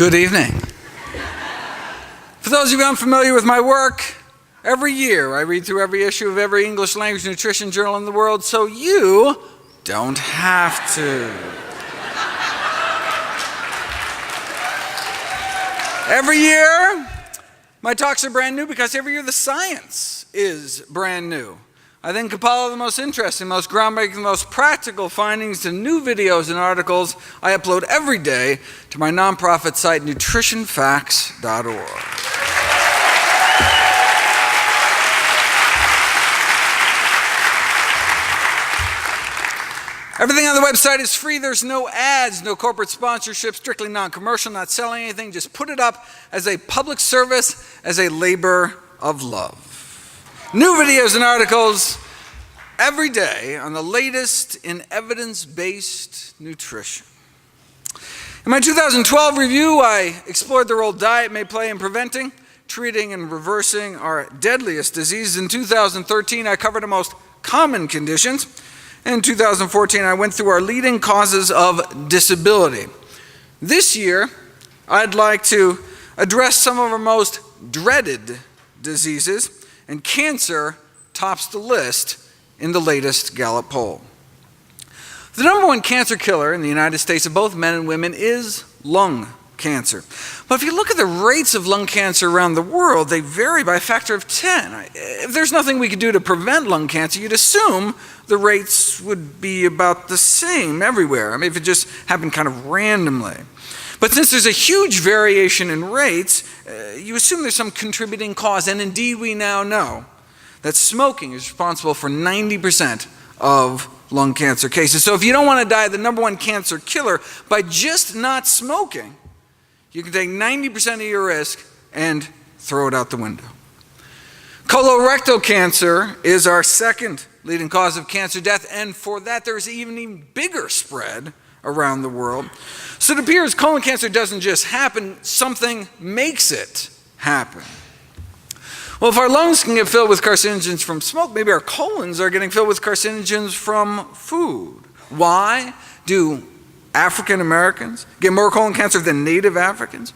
Good evening. For those of you unfamiliar with my work, every year I read through every issue of every English language nutrition journal in the world so you don't have to. Every year, my talks are brand new because every year the science is brand new. I then compile the most interesting, most groundbreaking, most practical findings to new videos and articles I upload every day to my nonprofit site, nutritionfacts.org. Everything on the website is free. There's no ads, no corporate sponsorship, strictly non-commercial, not selling anything. Just put it up as a public service, as a labor of love. New videos and articles every day on the latest in evidence-based nutrition. In my 2012 review, I explored the role diet may play in preventing, treating, and reversing our deadliest diseases. In 2013, I covered the most common conditions. In 2014, I went through our leading causes of disability. This year, I'd like to address some of our most dreaded diseases, and cancer tops the list in the latest Gallup poll. The number one cancer killer in the United States of both men and women is lung cancer. But if you look at the rates of lung cancer around the world, they vary by a factor of 10. If there's nothing we could do to prevent lung cancer, you'd assume the rates would be about the same everywhere. I mean, if it just happened kind of randomly. But since there's a huge variation in rates, you assume there's some contributing cause, and indeed we now know that smoking is responsible for 90% of lung cancer cases. So if you don't want to die of the number one cancer killer by just not smoking, you can take 90% of your risk and throw it out the window. Colorectal cancer is our second leading cause of cancer death, and for that there's even bigger spread around the world. So it appears colon cancer doesn't just happen, something makes it happen. Well, if our lungs can get filled with carcinogens from smoke, maybe our colons are getting filled with carcinogens from food. Why do African Americans get more colon cancer than Native Africans?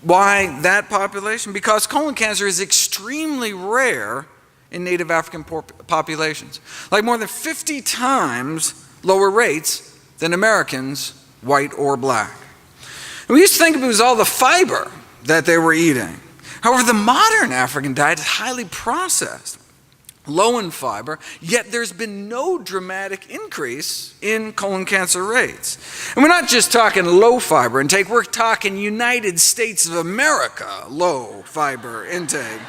Why that population? Because colon cancer is extremely rare in Native African populations, like more than 50 times lower rates than Americans, white or black. And we used to think it was all the fiber that they were eating. However, the modern African diet is highly processed, low in fiber, yet there's been no dramatic increase in colon cancer rates. And we're not just talking low fiber intake, we're talking United States of America low fiber intake,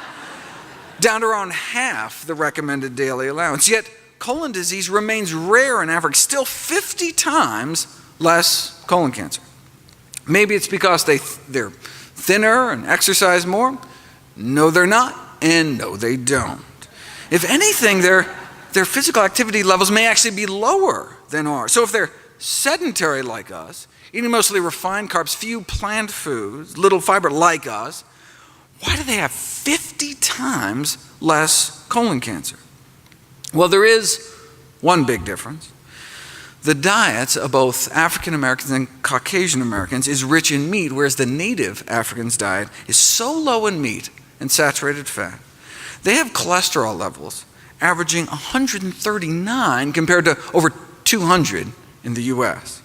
down to around half the recommended daily allowance. Yet colon disease remains rare in Africa, still 50 times less colon cancer. Maybe it's because they're thinner and exercise more. No, they're not, and no, they don't. If anything, their physical activity levels may actually be lower than ours. So if they're sedentary like us, eating mostly refined carbs, few plant foods, little fiber like us, why do they have 50 times less colon cancer? Well, there is one big difference. The diets of both African Americans and Caucasian Americans is rich in meat, whereas the native Africans' diet is so low in meat and saturated fat. They have cholesterol levels averaging 139 compared to over 200 in the US.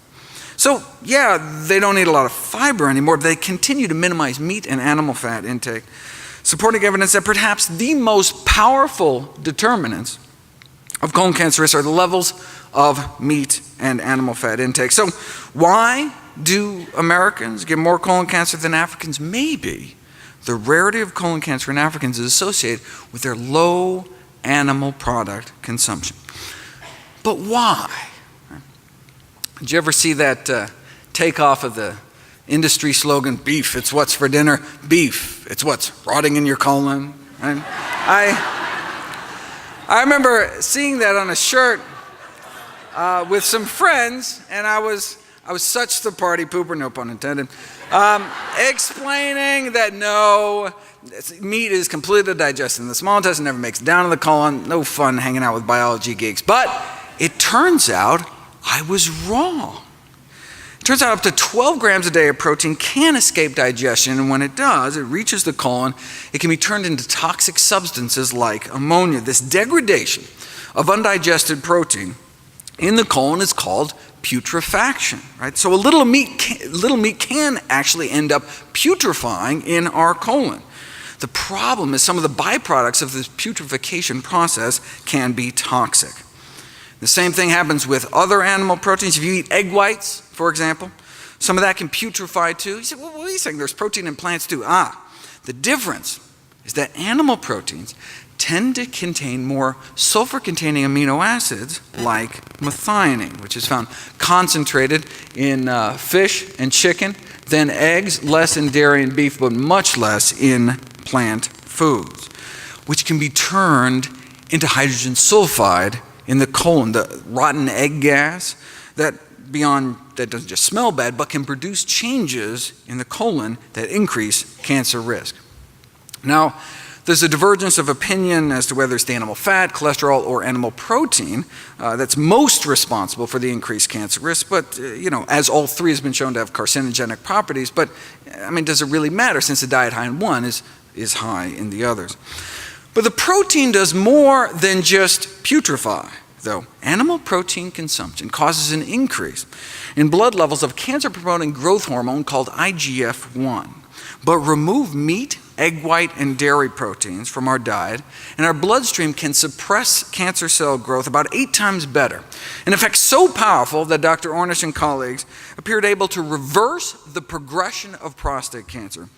So yeah, they don't eat a lot of fiber anymore, but they continue to minimize meat and animal fat intake, supporting evidence that perhaps the most powerful determinants of colon cancer risk are the levels of meat and animal fat intake. So why do Americans get more colon cancer than Africans? Maybe the rarity of colon cancer in Africans is associated with their low animal product consumption. But why? Did you ever see that takeoff of the industry slogan, beef, it's what's for dinner? Beef, it's what's rotting in your colon. Right? I remember seeing that on a shirt with some friends, and I was such the party pooper, no pun intended, explaining that no, meat is completely digested in the small intestine, never makes it down to the colon, no fun hanging out with biology geeks. But it turns out I was wrong. Turns out up to 12 grams a day of protein can escape digestion, and when it does, it reaches the colon, it can be turned into toxic substances like ammonia. This degradation of undigested protein in the colon is called putrefaction, right? So a little meat can actually end up putrefying in our colon. The problem is some of the byproducts of this putrefaction process can be toxic. The same thing happens with other animal proteins. If you eat egg whites, for example, some of that can putrefy too. You say, well, what are you saying? There's protein in plants too. The difference is that animal proteins tend to contain more sulfur-containing amino acids like methionine, which is found concentrated in fish and chicken, than eggs, less in dairy and beef, but much less in plant foods, which can be turned into hydrogen sulfide in the colon, the rotten egg gas that doesn't just smell bad, but can produce changes in the colon that increase cancer risk. Now, there's a divergence of opinion as to whether it's the animal fat, cholesterol, or animal protein that's most responsible for the increased cancer risk. But, as all three has been shown to have carcinogenic properties, but, does it really matter since the diet high in one is high in the others? But the protein does more than just putrefy, though. Animal protein consumption causes an increase in blood levels of cancer-promoting growth hormone called IGF-1. But remove meat, egg white, and dairy proteins from our diet, and our bloodstream can suppress cancer cell growth about 8 times better. An effect so powerful that Dr. Ornish and colleagues appeared able to reverse the progression of prostate cancer.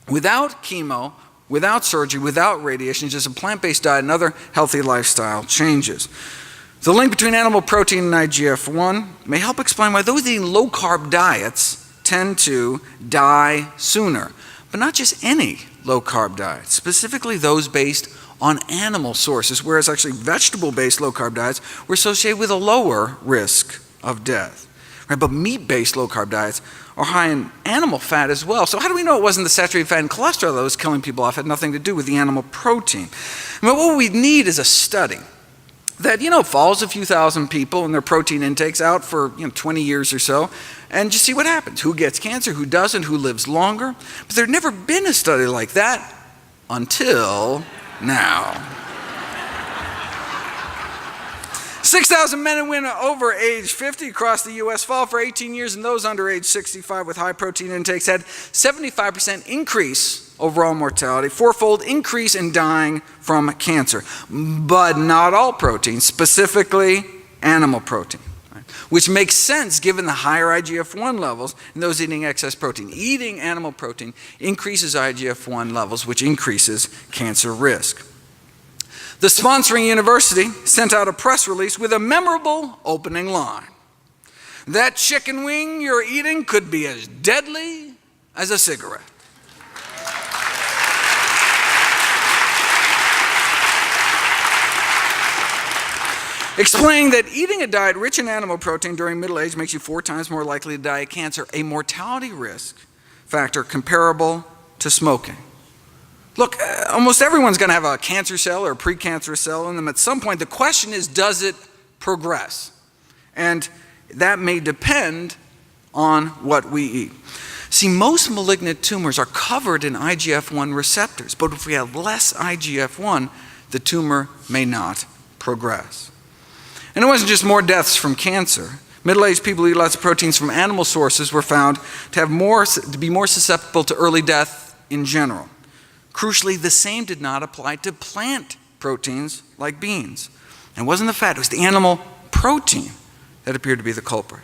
Without chemo, without surgery, without radiation, just a plant-based diet and other healthy lifestyle changes. The link between animal protein and IGF-1 may help explain why those eating low-carb diets tend to die sooner. But not just any low-carb diet, specifically those based on animal sources, whereas actually vegetable-based low-carb diets were associated with a lower risk of death. Right? But meat-based low-carb diets are high in animal fat as well. So how do we know it wasn't the saturated fat and cholesterol that was killing people off? It had nothing to do with the animal protein. What we need is a study that, follows a few thousand people and their protein intakes out for 20 years or so, and just see what happens. Who gets cancer, who doesn't, who lives longer. But there'd never been a study like that until now. 6,000 men and women over age 50 across the U.S. followed for 18 years, and those under age 65 with high protein intakes had 75% increase overall mortality, 4-fold increase in dying from cancer. But not all protein, specifically animal protein, right? Which makes sense given the higher IGF-1 levels in those eating excess protein. Eating animal protein increases IGF-1 levels, which increases cancer risk. The sponsoring university sent out a press release with a memorable opening line. That chicken wing you're eating could be as deadly as a cigarette. Explaining that eating a diet rich in animal protein during middle age makes you 4 times more likely to die of cancer, a mortality risk factor comparable to smoking. Look, almost everyone's going to have a cancer cell or a precancerous cell in them at some point. The question is, does it progress? And that may depend on what we eat. See, most malignant tumors are covered in IGF-1 receptors, but if we have less IGF-1, the tumor may not progress. And it wasn't just more deaths from cancer. Middle-aged people who eat lots of proteins from animal sources were found to be more susceptible to early death in general. Crucially, the same did not apply to plant proteins like beans. And it wasn't the fat, it was the animal protein that appeared to be the culprit.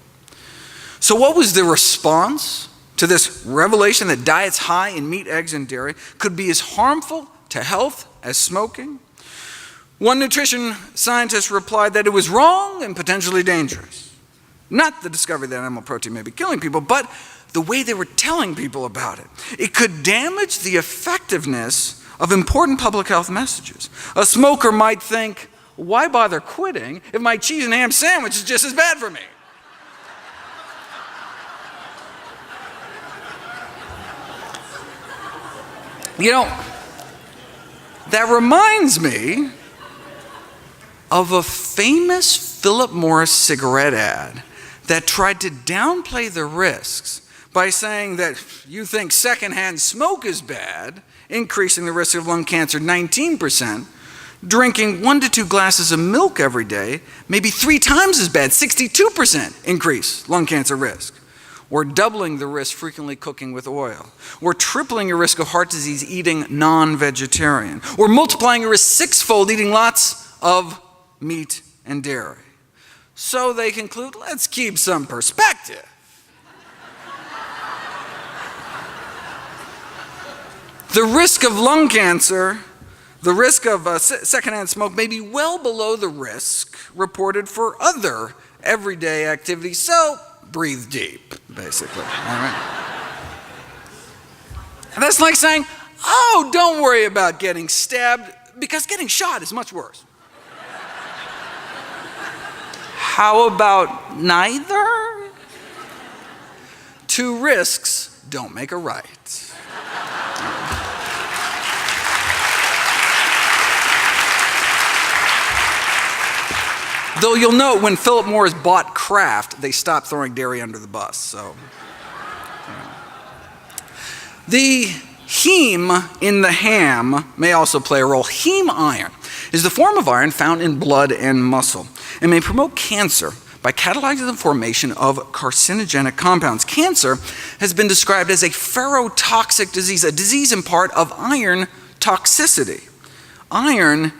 So what was the response to this revelation that diets high in meat, eggs, and dairy could be as harmful to health as smoking? One nutrition scientist replied that it was wrong and potentially dangerous. Not the discovery that animal protein may be killing people, but the way they were telling people about it. It could damage the effectiveness of important public health messages. A smoker might think, why bother quitting if my cheese and ham sandwich is just as bad for me? That reminds me of a famous Philip Morris cigarette ad that tried to downplay the risks by saying that you think secondhand smoke is bad, increasing the risk of lung cancer 19%, drinking 1 to 2 glasses of milk every day may be 3 times as bad, 62% increase lung cancer risk. Or doubling the risk frequently cooking with oil. Or tripling your risk of heart disease eating non-vegetarian. Or multiplying your risk 6-fold eating lots of meat and dairy. So they conclude, let's keep some perspective. The risk of lung cancer, the risk of secondhand smoke may be well below the risk reported for other everyday activities. So breathe deep, basically. All right? And that's like saying, oh, don't worry about getting stabbed because getting shot is much worse. How about neither? 2 risks don't make a right. Though you'll note when Philip Morris bought Kraft, they stopped throwing dairy under the bus. So, the heme in the ham may also play a role. Heme iron is the form of iron found in blood and muscle and may promote cancer by catalyzing the formation of carcinogenic compounds. Cancer has been described as a ferrotoxic disease, a disease in part of iron toxicity. Iron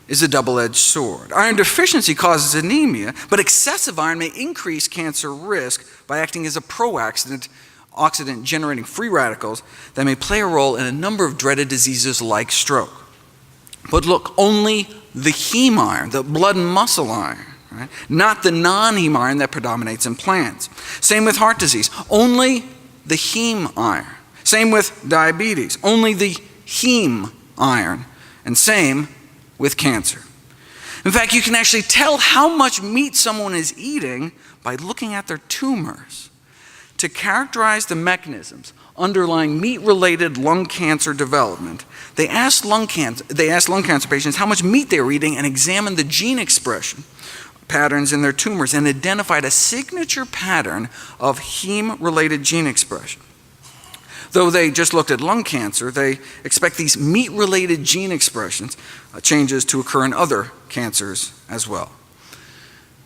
is a double-edged sword. Iron deficiency causes anemia, but excessive iron may increase cancer risk by acting as a pro-oxidant, generating free radicals that may play a role in a number of dreaded diseases like stroke. But look, only the heme iron, the blood and muscle iron, right? Not the non-heme iron that predominates in plants. Same with heart disease, only the heme iron. Same with diabetes, only the heme iron. And same with cancer. In fact, you can actually tell how much meat someone is eating by looking at their tumors. To characterize the mechanisms underlying meat-related lung cancer development, they asked lung cancer patients how much meat they were eating and examined the gene expression patterns in their tumors and identified a signature pattern of heme-related gene expression. Though they just looked at lung cancer, they expect these meat-related gene expressions changes to occur in other cancers as well.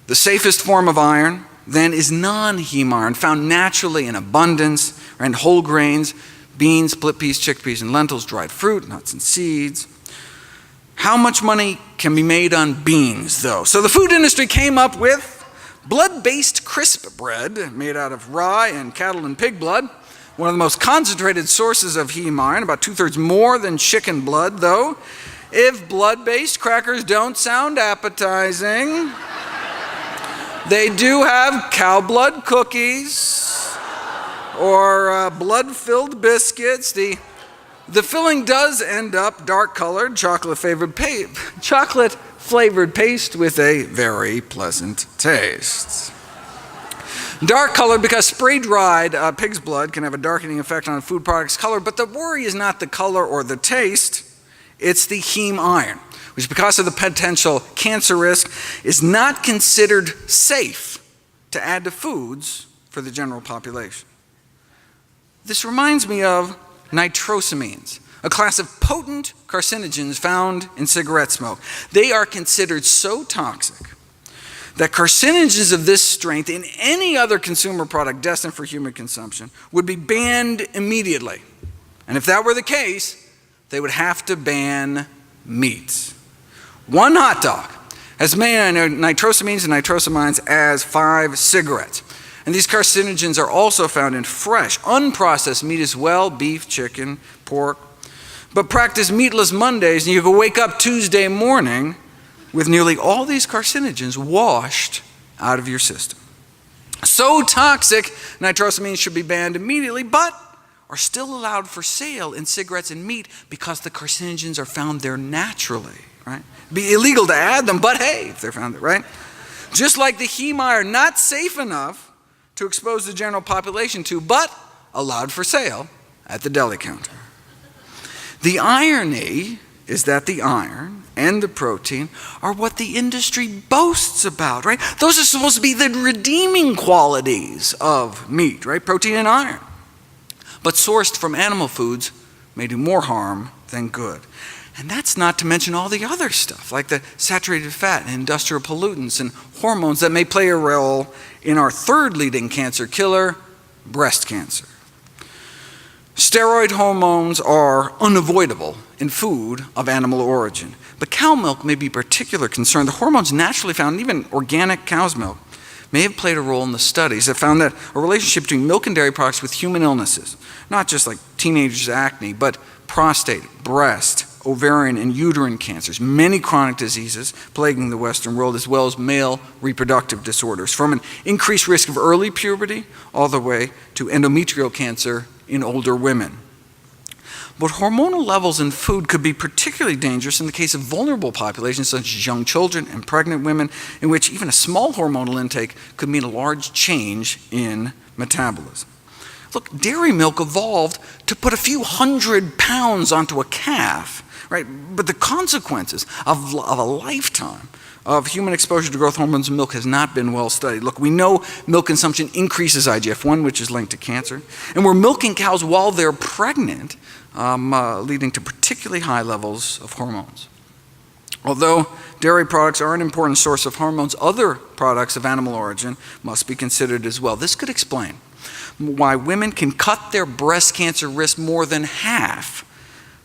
The safest form of iron, then, is non-heme iron, found naturally in abundance in whole grains, beans, split peas, chickpeas, and lentils, dried fruit, nuts, and seeds. How much money can be made on beans, though? So the food industry came up with blood-based crisp bread made out of rye and cattle and pig blood. One of the most concentrated sources of heme iron, about 2/3 more than chicken blood, though. If blood-based crackers don't sound appetizing, they do have cow blood cookies or blood-filled biscuits. The filling does end up dark-colored, chocolate-flavored paste with a very pleasant taste. Dark color because spray-dried pig's blood can have a darkening effect on a food product's color, but the worry is not the color or the taste, it's the heme iron, which because of the potential cancer risk is not considered safe to add to foods for the general population. This reminds me of nitrosamines, a class of potent carcinogens found in cigarette smoke. They are considered so toxic that carcinogens of this strength in any other consumer product destined for human consumption would be banned immediately. And if that were the case, they would have to ban meat. One hot dog has many nitrosamines and nitrosamines as 5 cigarettes. And these carcinogens are also found in fresh, unprocessed meat as well, beef, chicken, pork. But practice meatless Mondays and you can wake up Tuesday morning with nearly all these carcinogens washed out of your system. So toxic, nitrosamines should be banned immediately, but are still allowed for sale in cigarettes and meat because the carcinogens are found there naturally, right? It'd be illegal to add them, but hey, if they're found there, right? Just like the heme iron, not safe enough to expose the general population to, but allowed for sale at the deli counter. The irony is that the iron and the protein are what the industry boasts about, right? Those are supposed to be the redeeming qualities of meat, right? Protein and iron. But sourced from animal foods may do more harm than good. And that's not to mention all the other stuff, like the saturated fat and industrial pollutants and hormones that may play a role in our third leading cancer killer, breast cancer. Steroid hormones are unavoidable in food of animal origin, but cow milk may be of particular concern. The hormones naturally found in even organic cow's milk may have played a role in the studies that found that a relationship between milk and dairy products with human illnesses, not just like teenagers' acne, but prostate, breast, ovarian, and uterine cancers, many chronic diseases plaguing the Western world, as well as male reproductive disorders, from an increased risk of early puberty all the way to endometrial cancer in older women. But hormonal levels in food could be particularly dangerous in the case of vulnerable populations such as young children and pregnant women, in which even a small hormonal intake could mean a large change in metabolism. Look, dairy milk evolved to put a few 100 pounds onto a calf, right? But the consequences of a lifetime of human exposure to growth hormones in milk has not been well studied. Look, we know milk consumption increases IGF-1, which is linked to cancer, and we're milking cows while they're pregnant, leading to particularly high levels of hormones. Although dairy products are an important source of hormones, other products of animal origin must be considered as well. This could explain why women can cut their breast cancer risk more than half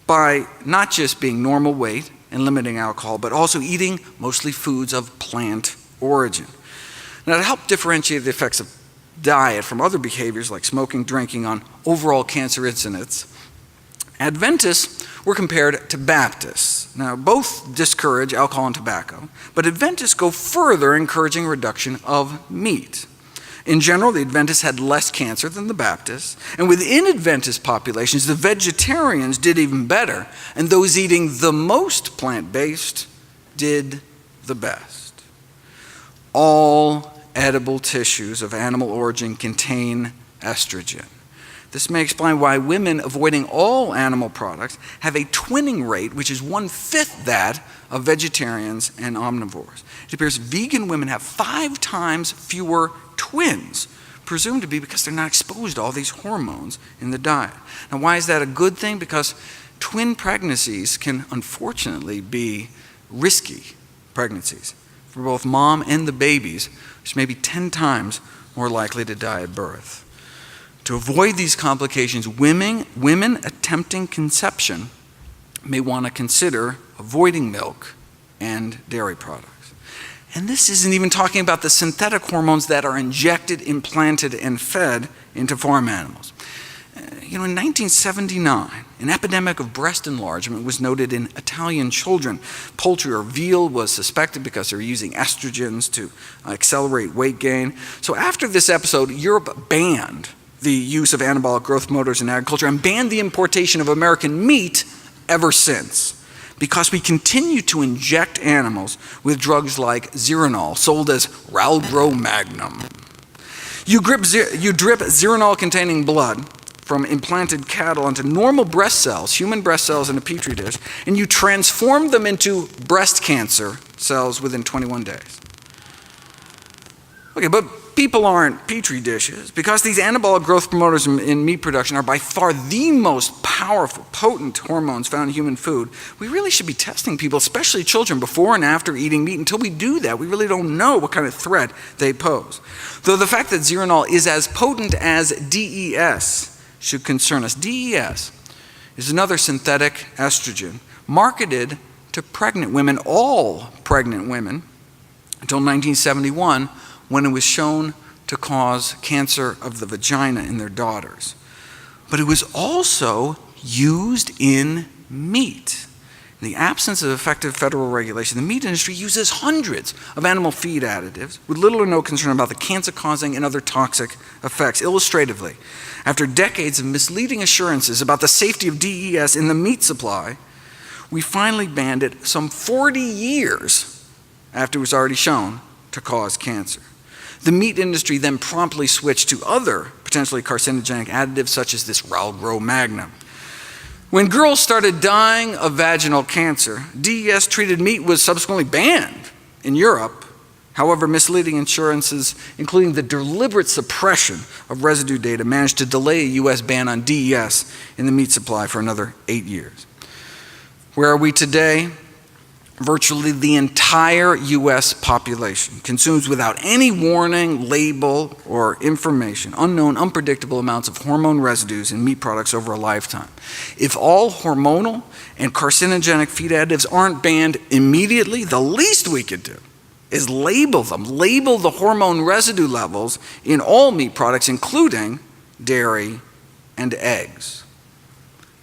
by not just being normal weight and limiting alcohol, but also eating mostly foods of plant origin. Now, to help differentiate the effects of diet from other behaviors like smoking, drinking on overall cancer incidence, Adventists were compared to Baptists. Now, both discourage alcohol and tobacco, but Adventists go further, encouraging reduction of meat. In general, the Adventists had less cancer than the Baptists, and within Adventist populations, the vegetarians did even better, and those eating the most plant-based did the best. All edible tissues of animal origin contain estrogen. This may explain why women avoiding all animal products have a twinning rate, which is 1/5 that of vegetarians and omnivores. It appears vegan women have 5 times fewer twins, presumed to be because they're not exposed to all these hormones in the diet. Now, why is that a good thing? Because twin pregnancies can unfortunately be risky pregnancies for both mom and the babies, which may be 10 times more likely to die at birth. To avoid these complications, women attempting conception may want to consider avoiding milk and dairy products. And this isn't even talking about the synthetic hormones that are injected, implanted, and fed into farm animals. In 1979, an epidemic of breast enlargement was noted in Italian children. Poultry or veal was suspected because they were using estrogens to accelerate weight gain. So after this episode, Europe banned the use of anabolic growth promoters in agriculture and banned the importation of American meat ever since, because we continue to inject animals with drugs like Zeranol, sold as Ralgro Magnum. You drip Zeranol-containing blood from implanted cattle into normal breast cells, human breast cells in a petri dish, and you transform them into breast cancer cells within 21 days. Okay, but people aren't petri dishes, because these anabolic growth promoters in meat production are by far the most powerful, potent hormones found in human food. We really should be testing people, especially children, before and after eating meat. Until we do that, we really don't know what kind of threat they pose. Though the fact that Zeranol is as potent as DES should concern us. DES is another synthetic estrogen marketed to pregnant women, all pregnant women, until 1971, when it was shown to cause cancer of the vagina in their daughters. But it was also used in meat. In the absence of effective federal regulation, the meat industry uses hundreds of animal feed additives with little or no concern about the cancer-causing and other toxic effects. Illustratively, after decades of misleading assurances about the safety of DES in the meat supply, we finally banned it some 40 years after it was already shown to cause cancer. The meat industry then promptly switched to other potentially carcinogenic additives such as this Ralgro Magnum. When girls started dying of vaginal cancer, DES-treated meat was subsequently banned in Europe. However, misleading insurances, including the deliberate suppression of residue data, managed to delay a U.S. ban on DES in the meat supply for another 8 years. Where are we today? Virtually the entire U.S. population consumes without any warning, label, or information unknown, unpredictable amounts of hormone residues in meat products over a lifetime. If all hormonal and carcinogenic feed additives aren't banned immediately, the least we could do is label them. Label the hormone residue levels in all meat products, including dairy and eggs.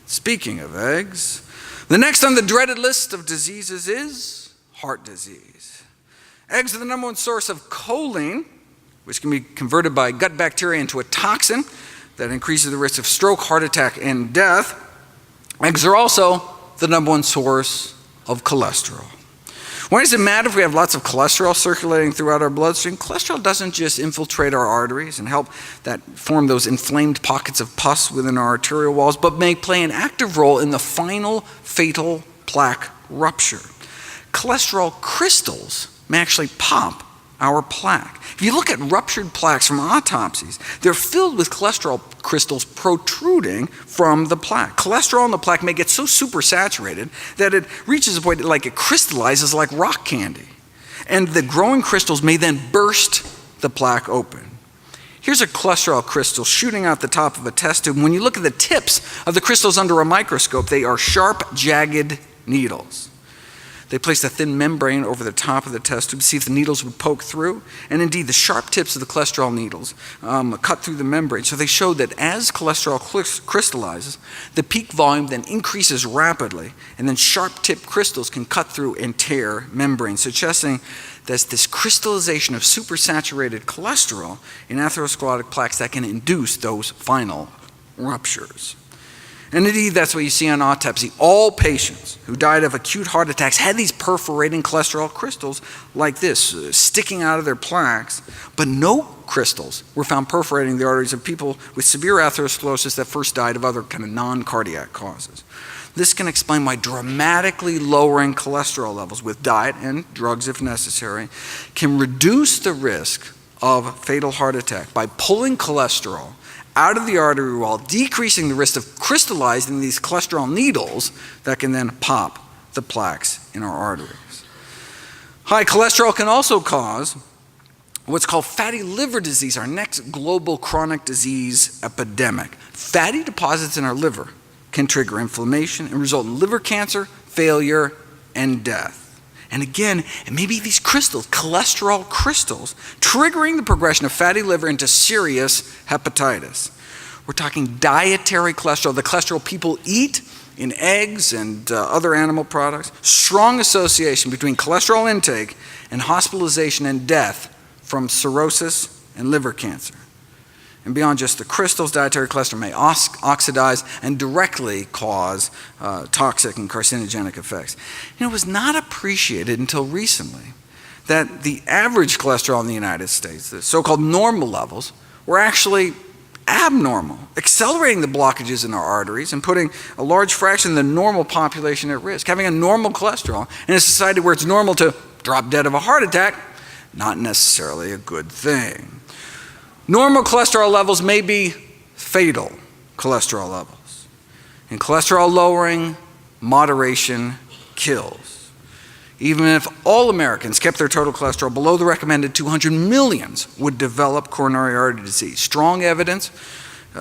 Speaking of eggs, the next on the dreaded list of diseases is heart disease. Eggs are the #1 source of choline, which can be converted by gut bacteria into a toxin that increases the risk of stroke, heart attack, and death. Eggs are also the #1 source of cholesterol. Why does it matter if we have lots of cholesterol circulating throughout our bloodstream? Cholesterol doesn't just infiltrate our arteries and help that form those inflamed pockets of pus within our arterial walls, but may play an active role in the final fatal plaque rupture. Cholesterol crystals may actually pop our plaque. If you look at ruptured plaques from autopsies, they're filled with cholesterol crystals protruding from the plaque. Cholesterol in the plaque may get so supersaturated that it reaches a point like it crystallizes like rock candy. And the growing crystals may then burst the plaque open. Here's a cholesterol crystal shooting out the top of a test tube. When you look at the tips of the crystals under a microscope, they are sharp, jagged needles. They placed a thin membrane over the top of the test tube to see if the needles would poke through. And indeed, the sharp tips of the cholesterol needles cut through the membrane. So they showed that as cholesterol crystallizes, the peak volume then increases rapidly, and then sharp tipped crystals can cut through and tear membranes, suggesting that this crystallization of supersaturated cholesterol in atherosclerotic plaques that can induce those final ruptures. And indeed, that's what you see on autopsy. All patients who died of acute heart attacks had these perforating cholesterol crystals like this, sticking out of their plaques, but no crystals were found perforating the arteries of people with severe atherosclerosis that first died of other kind of non-cardiac causes. This can explain why dramatically lowering cholesterol levels with diet and drugs if necessary can reduce the risk of fatal heart attack by pulling cholesterol out of the artery wall, decreasing the risk of crystallizing these cholesterol needles that can then pop the plaques in our arteries. High cholesterol can also cause what's called fatty liver disease, our next global chronic disease epidemic. Fatty deposits in our liver can trigger inflammation and result in liver cancer, failure, and death. And again, it may be these crystals, cholesterol crystals, triggering the progression of fatty liver into serious hepatitis. We're talking dietary cholesterol, the cholesterol people eat in eggs and other animal products. Strong association between cholesterol intake and hospitalization and death from cirrhosis and liver cancer. And beyond just the crystals, dietary cholesterol may oxidize and directly cause toxic and carcinogenic effects. It was not appreciated until recently that the average cholesterol in the United States, the so-called normal levels, were actually abnormal, accelerating the blockages in our arteries and putting a large fraction of the normal population at risk. Having a normal cholesterol in a society where it's normal to drop dead of a heart attack, not necessarily a good thing. Normal cholesterol levels may be fatal cholesterol levels. In cholesterol lowering, moderation kills. Even if all Americans kept their total cholesterol below the recommended 200, millions would develop coronary artery disease. Strong evidence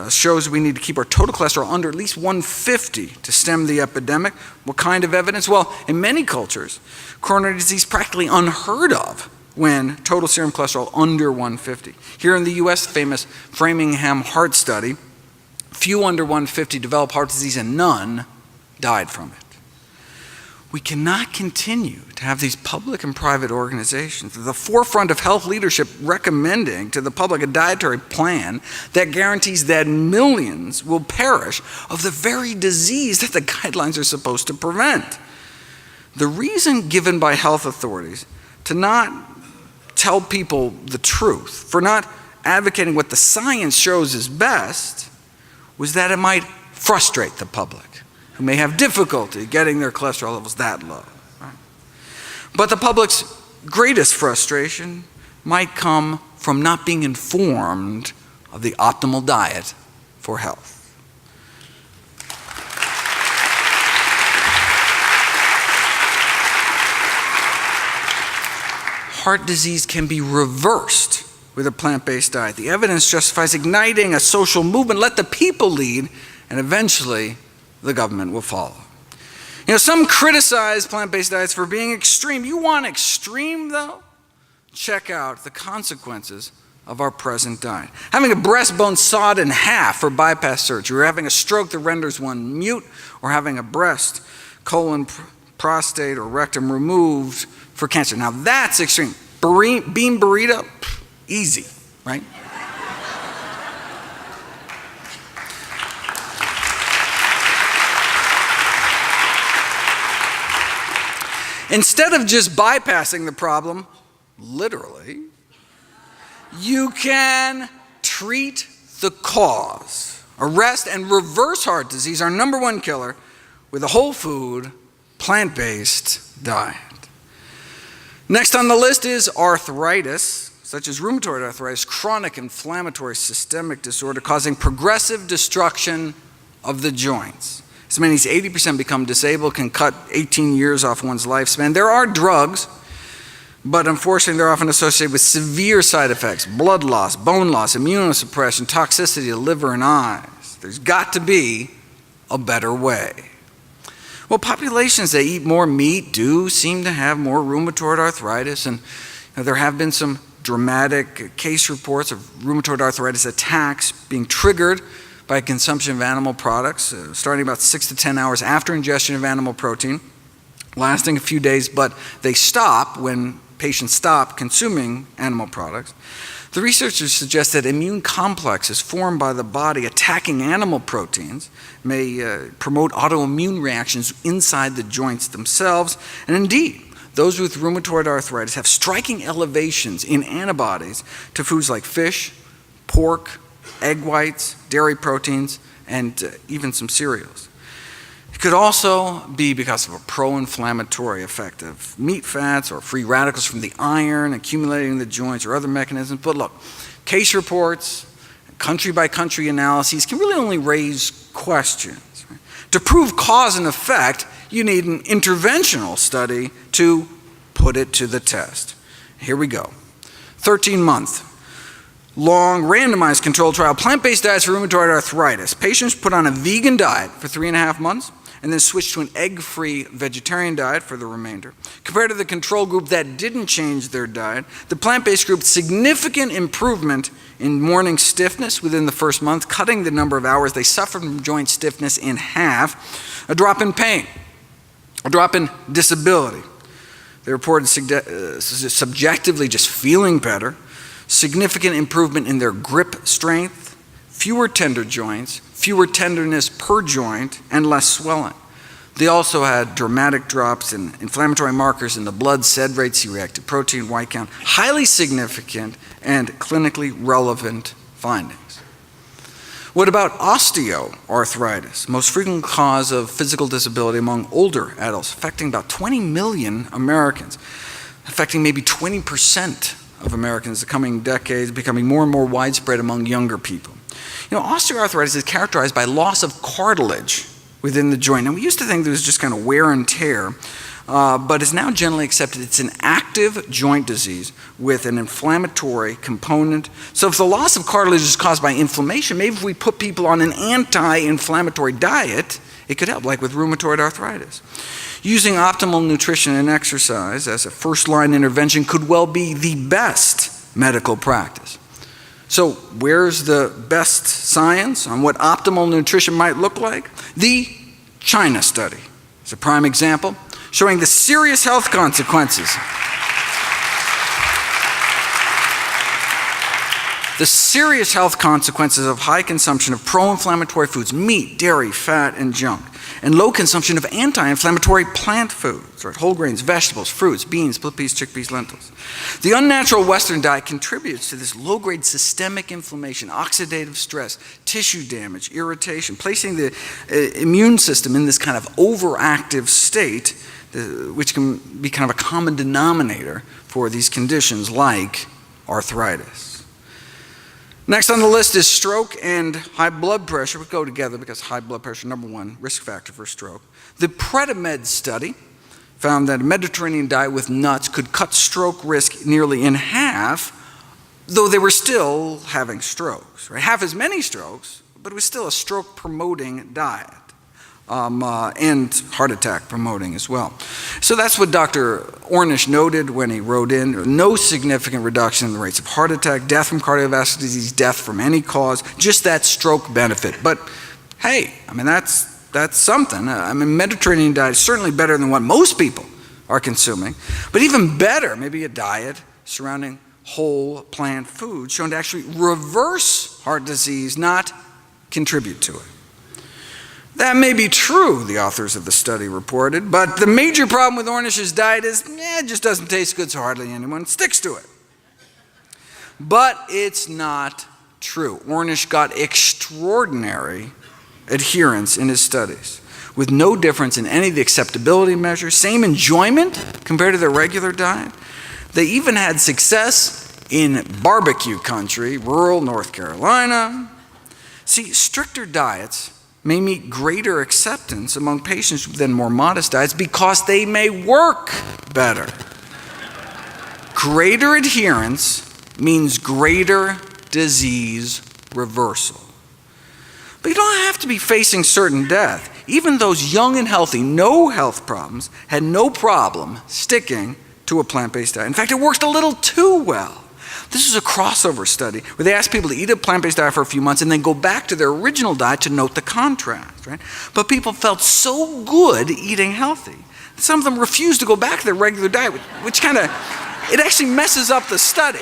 shows we need to keep our total cholesterol under at least 150 to stem the epidemic. What kind of evidence? Well, in many cultures, coronary disease is practically unheard of when total serum cholesterol under 150. Here in the US, famous Framingham Heart Study, few under 150 develop heart disease and none died from it. We cannot continue to have these public and private organizations at the forefront of health leadership recommending to the public a dietary plan that guarantees that millions will perish of the very disease that the guidelines are supposed to prevent. The reason given by health authorities to not tell people the truth, for not advocating what the science shows is best, was that it might frustrate the public. who may have difficulty getting their cholesterol levels that low. Right? But the public's greatest frustration might come from not being informed of the optimal diet for health. Heart disease can be reversed with a plant-based diet. The evidence justifies igniting a social movement. Let the people lead, and eventually the government will follow. Some criticize plant-based diets for being extreme. You want extreme, though? Check out the consequences of our present diet. Having a breastbone sawed in half for bypass surgery, or having a stroke that renders one mute, or having a breast, colon, prostate, or rectum removed for cancer. Now that's extreme. Bean burrito, easy, right? Instead of just bypassing the problem, literally, you can treat the cause. Arrest and reverse heart disease, our number one killer, with a whole food, plant-based diet. Next on the list is arthritis, such as rheumatoid arthritis, chronic inflammatory systemic disorder causing progressive destruction of the joints. As many as 80% become disabled, can cut 18 years off one's lifespan. There are drugs, but unfortunately they're often associated with severe side effects: blood loss, bone loss, immunosuppression, toxicity to liver and eyes. There's got to be a better way. Well, populations that eat more meat do seem to have more rheumatoid arthritis, and there have been some dramatic case reports of rheumatoid arthritis attacks being triggered by consumption of animal products, starting about 6 to 10 hours after ingestion of animal protein, lasting a few days, but they stop when patients stop consuming animal products. The researchers suggest that immune complexes formed by the body attacking animal proteins may promote autoimmune reactions inside the joints themselves. And indeed, those with rheumatoid arthritis have striking elevations in antibodies to foods like fish, pork, egg whites, dairy proteins, and even some cereals. It could also be because of a pro-inflammatory effect of meat fats or free radicals from the iron accumulating in the joints or other mechanisms. But look, case reports, country-by-country analyses can really only raise questions. Right? To prove cause and effect, you need an interventional study to put it to the test. Here we go. 13-month. Long randomized controlled trial, plant-based diets for rheumatoid arthritis. Patients put on a vegan diet for 3.5 months and then switched to an egg-free vegetarian diet for the remainder. Compared to the control group that didn't change their diet, the plant-based group significant improvement in morning stiffness within the first month, cutting the number of hours they suffered from joint stiffness in half, a drop in pain, a drop in disability. They reported subjectively just feeling better, significant improvement in their grip strength, fewer tender joints, fewer tenderness per joint, and less swelling. They also had dramatic drops in inflammatory markers in the blood, SED rate, C-reactive protein, white count, highly significant and clinically relevant findings. What about osteoarthritis, most frequent cause of physical disability among older adults, affecting about 20 million Americans, affecting maybe 20% of Americans in the coming decades, becoming more and more widespread among younger people. Osteoarthritis is characterized by loss of cartilage within the joint. And we used to think that it was just kind of wear and tear, but it's now generally accepted it's an active joint disease with an inflammatory component. So if the loss of cartilage is caused by inflammation, maybe if we put people on an anti-inflammatory diet, it could help, like with rheumatoid arthritis. Using optimal nutrition and exercise as a first-line intervention could well be the best medical practice. So where's the best science on what optimal nutrition might look like? The China study is a prime example, showing the serious health consequences. The serious health consequences of high consumption of pro-inflammatory foods, meat, dairy, fat, and junk. and low consumption of anti-inflammatory plant foods, right? Whole grains, vegetables, fruits, beans, split peas, chickpeas, lentils. The unnatural Western diet contributes to this low-grade systemic inflammation, oxidative stress, tissue damage, irritation, placing the immune system in this kind of overactive state, which can be kind of a common denominator for these conditions like arthritis. Next on the list is stroke and high blood pressure. We go together because high blood pressure, number one risk factor for stroke. The Predimed study found that a Mediterranean diet with nuts could cut stroke risk nearly in half, though they were still having strokes, right? Half as many strokes, but it was still a stroke-promoting diet. And heart attack promoting as well. So that's what Dr. Ornish noted when he wrote in, no significant reduction in the rates of heart attack, death from cardiovascular disease, death from any cause, just that stroke benefit. But hey, I mean, that's something. I mean, Mediterranean diet is certainly better than what most people are consuming, but even better, maybe a diet surrounding whole plant food shown to actually reverse heart disease, not contribute to it. That may be true, the authors of the study reported, but the major problem with Ornish's diet is, it just doesn't taste good, so hardly anyone sticks to it. But it's not true. Ornish got extraordinary adherence in his studies, with no difference in any of the acceptability measures, same enjoyment compared to their regular diet. They even had success in barbecue country, rural North Carolina. See, stricter diets may meet greater acceptance among patients than more modest diets because they may work better. Greater adherence means greater disease reversal. But you don't have to be facing certain death. Even those young and healthy, no health problems, had no problem sticking to a plant-based diet. In fact, it worked a little too well. This is a crossover study where they asked people to eat a plant-based diet for a few months and then go back to their original diet to note the contrast, right? But people felt so good eating healthy. Some of them refused to go back to their regular diet, which kind of, it actually messes up the study.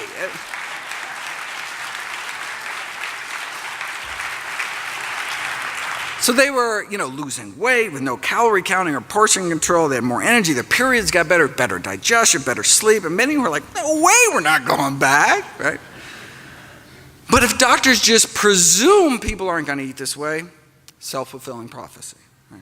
So they were, losing weight with no calorie counting or portion control. They had more energy. Their periods got better digestion, better sleep. And many were like, no way, we're not going back, right? But if doctors just presume people aren't going to eat this way, self-fulfilling prophecy, right?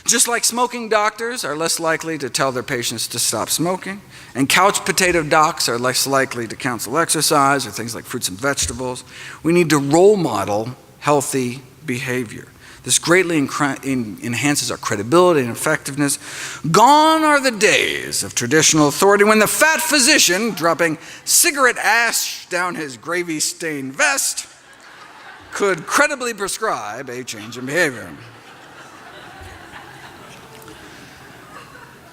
Just like smoking doctors are less likely to tell their patients to stop smoking, and couch potato docs are less likely to counsel exercise or things like fruits and vegetables, we need to role model healthy behavior. This greatly enhances our credibility and effectiveness. Gone are the days of traditional authority when the fat physician, dropping cigarette ash down his gravy-stained vest, could credibly prescribe a change in behavior.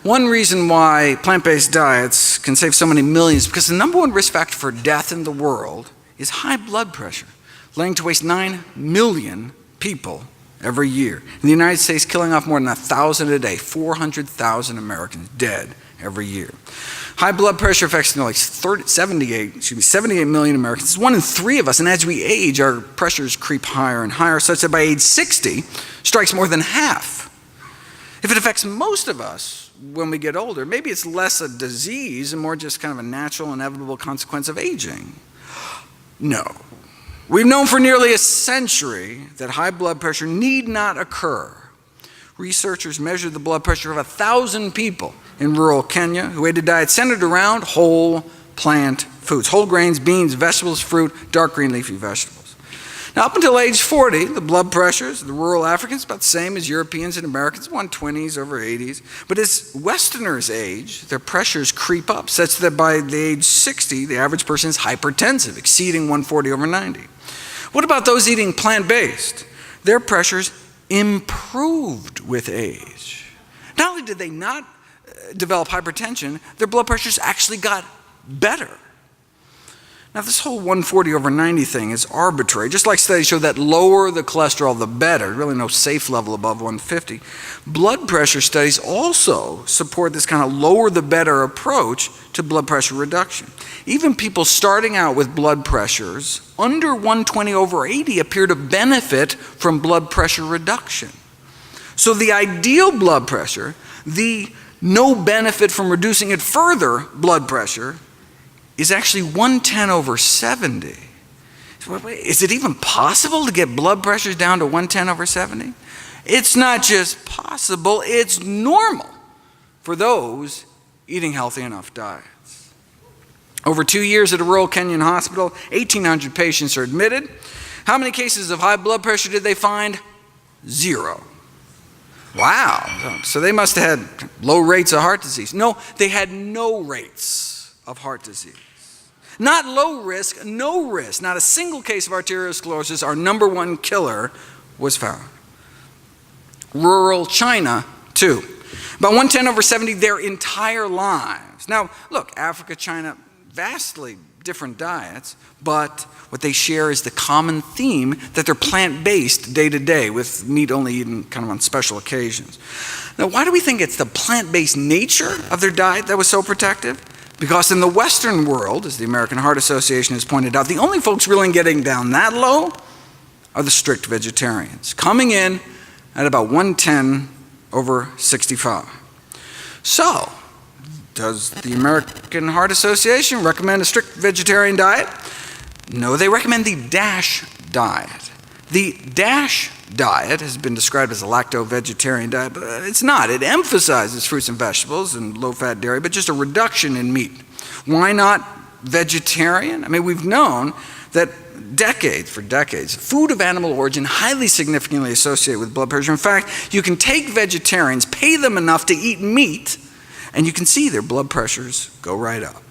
One reason why plant-based diets can save so many millions is because the number one risk factor for death in the world is high blood pressure, laying to waste 9 million people every year. In the United States, killing off more than 1,000 a day, 400,000 Americans dead every year. High blood pressure affects like 78 million Americans. It's 1 in 3 of us, and as we age, our pressures creep higher and higher, such that by age 60, strikes more than half. If it affects most of us when we get older, maybe it's less a disease and more just kind of a natural, inevitable consequence of aging. No. We've known for nearly a century that high blood pressure need not occur. Researchers measured the blood pressure of 1,000 people in rural Kenya who ate a diet centered around whole plant foods, whole grains, beans, vegetables, fruit, dark green leafy vegetables. Now, up until age 40, the blood pressures of the rural Africans about the same as Europeans and Americans, 120s over 80s. But as Westerners age, their pressures creep up, such that by the age 60, the average person is hypertensive, exceeding 140 over 90. What about those eating plant-based? Their pressures improved with age. Not only did they not develop hypertension, their blood pressures actually got better. Now, this whole 140 over 90 thing is arbitrary. Just like studies show that lower the cholesterol, the better. Really no safe level above 150. Blood pressure studies also support this kind of lower the better approach to blood pressure reduction. Even people starting out with blood pressures under 120 over 80 appear to benefit from blood pressure reduction. So the ideal blood pressure, the no benefit from reducing it further blood pressure, is actually 110/70. Is it even possible to get blood pressures down to 110/70? It's not just possible, it's normal for those eating healthy enough diets. Over 2 years at a rural Kenyan hospital, 1,800 patients are admitted. How many cases of high blood pressure did they find? 0. Wow, so they must have had low rates of heart disease. No, they had no rates of heart disease. Not low risk, no risk. Not a single case of arteriosclerosis, our number one killer, was found. Rural China, too. About 110/70 their entire lives. Now, look, Africa, China, vastly different diets, but what they share is the common theme that they're plant-based day to day, with meat only eaten kind of on special occasions. Now, why do we think it's the plant-based nature of their diet that was so protective? Because in the Western world, as the American Heart Association has pointed out, the only folks really getting down that low are the strict vegetarians, coming in at about 110/65. So, does the American Heart Association recommend a strict vegetarian diet? No, they recommend the DASH diet. The DASH diet has been described as a lacto-vegetarian diet, but it's not. It emphasizes fruits and vegetables and low-fat dairy, but just a reduction in meat. Why not vegetarian? I mean, we've known that for decades, food of animal origin highly significantly associated with blood pressure. In fact, you can take vegetarians, pay them enough to eat meat, and you can see their blood pressures go right up.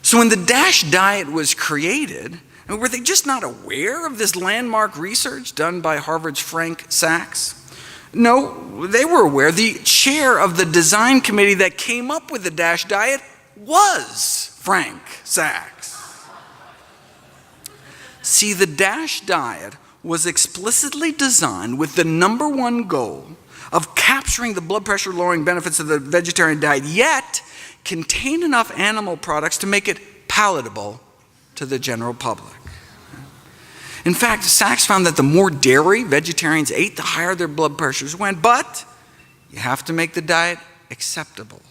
So when the DASH diet was created, were they just not aware of this landmark research done by Harvard's Frank Sachs? No, they were aware. The chair of the design committee that came up with the DASH diet was Frank Sachs. See, the DASH diet was explicitly designed with the number one goal of capturing the blood pressure lowering benefits of the vegetarian diet, yet contain enough animal products to make it palatable to the general public. In fact, Sachs found that the more dairy vegetarians ate, the higher their blood pressures went, but you have to make the diet acceptable.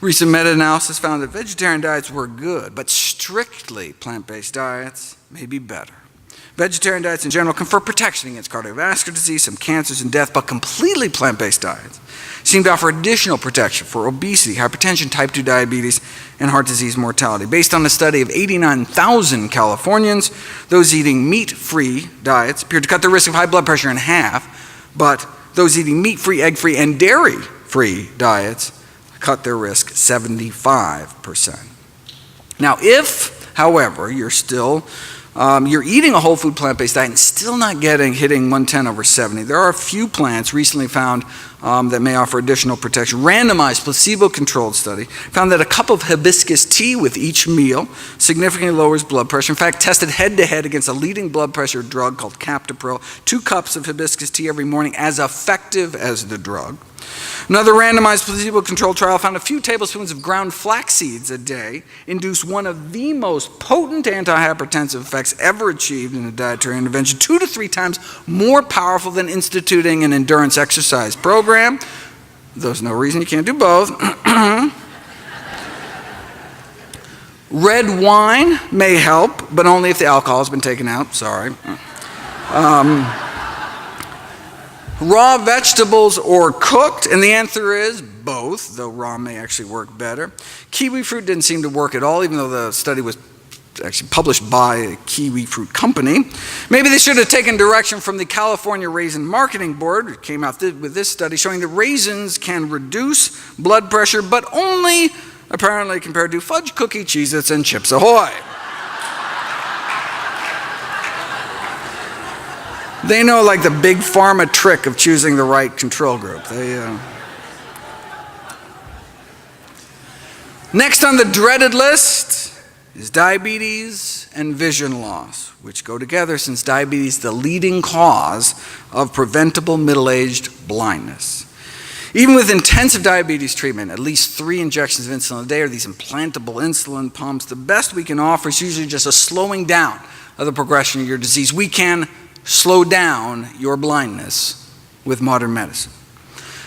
Recent meta-analysis found that vegetarian diets were good, but strictly plant-based diets may be better. Vegetarian diets in general confer protection against cardiovascular disease, some cancers, and death, but completely plant-based diets seem to offer additional protection for obesity, hypertension, type 2 diabetes, and heart disease mortality. Based on a study of 89,000 Californians, those eating meat-free diets appeared to cut the risk of high blood pressure in half, but those eating meat-free, egg-free, and dairy-free diets cut their risk 75%. Now, if, however, you're eating a whole food plant-based diet and still not hitting 110/70, there are a few plants recently found that may offer additional protection. Randomized placebo-controlled study found that a cup of hibiscus tea with each meal significantly lowers blood pressure. In fact, tested head-to-head against a leading blood pressure drug called Captopril, 2 cups of hibiscus tea every morning, as effective as the drug. Another randomized placebo-controlled trial found a few tablespoons of ground flax seeds a day induced one of the most potent antihypertensive effects ever achieved in a dietary intervention, 2 to 3 times more powerful than instituting an endurance exercise program. There's no reason you can't do both. Red wine may help, but only if the alcohol has been taken out. Sorry. Raw vegetables or cooked, and the answer is both, though raw may actually work better. Kiwi fruit didn't seem to work at all, even though the study was actually published by a kiwi fruit company. Maybe they should have taken direction from the California Raisin Marketing Board. It came out with this study showing that raisins can reduce blood pressure, but only apparently compared to fudge cookie, Cheez-Its, and Chips Ahoy. They know like the big pharma trick of choosing the right control group. Next on the dreaded list is diabetes and vision loss, which go together since diabetes is the leading cause of preventable middle-aged blindness. Even with intensive diabetes treatment, at least 3 injections of insulin a day or these implantable insulin pumps, the best we can offer is usually just a slowing down of the progression of your disease. We can slow down your blindness with modern medicine.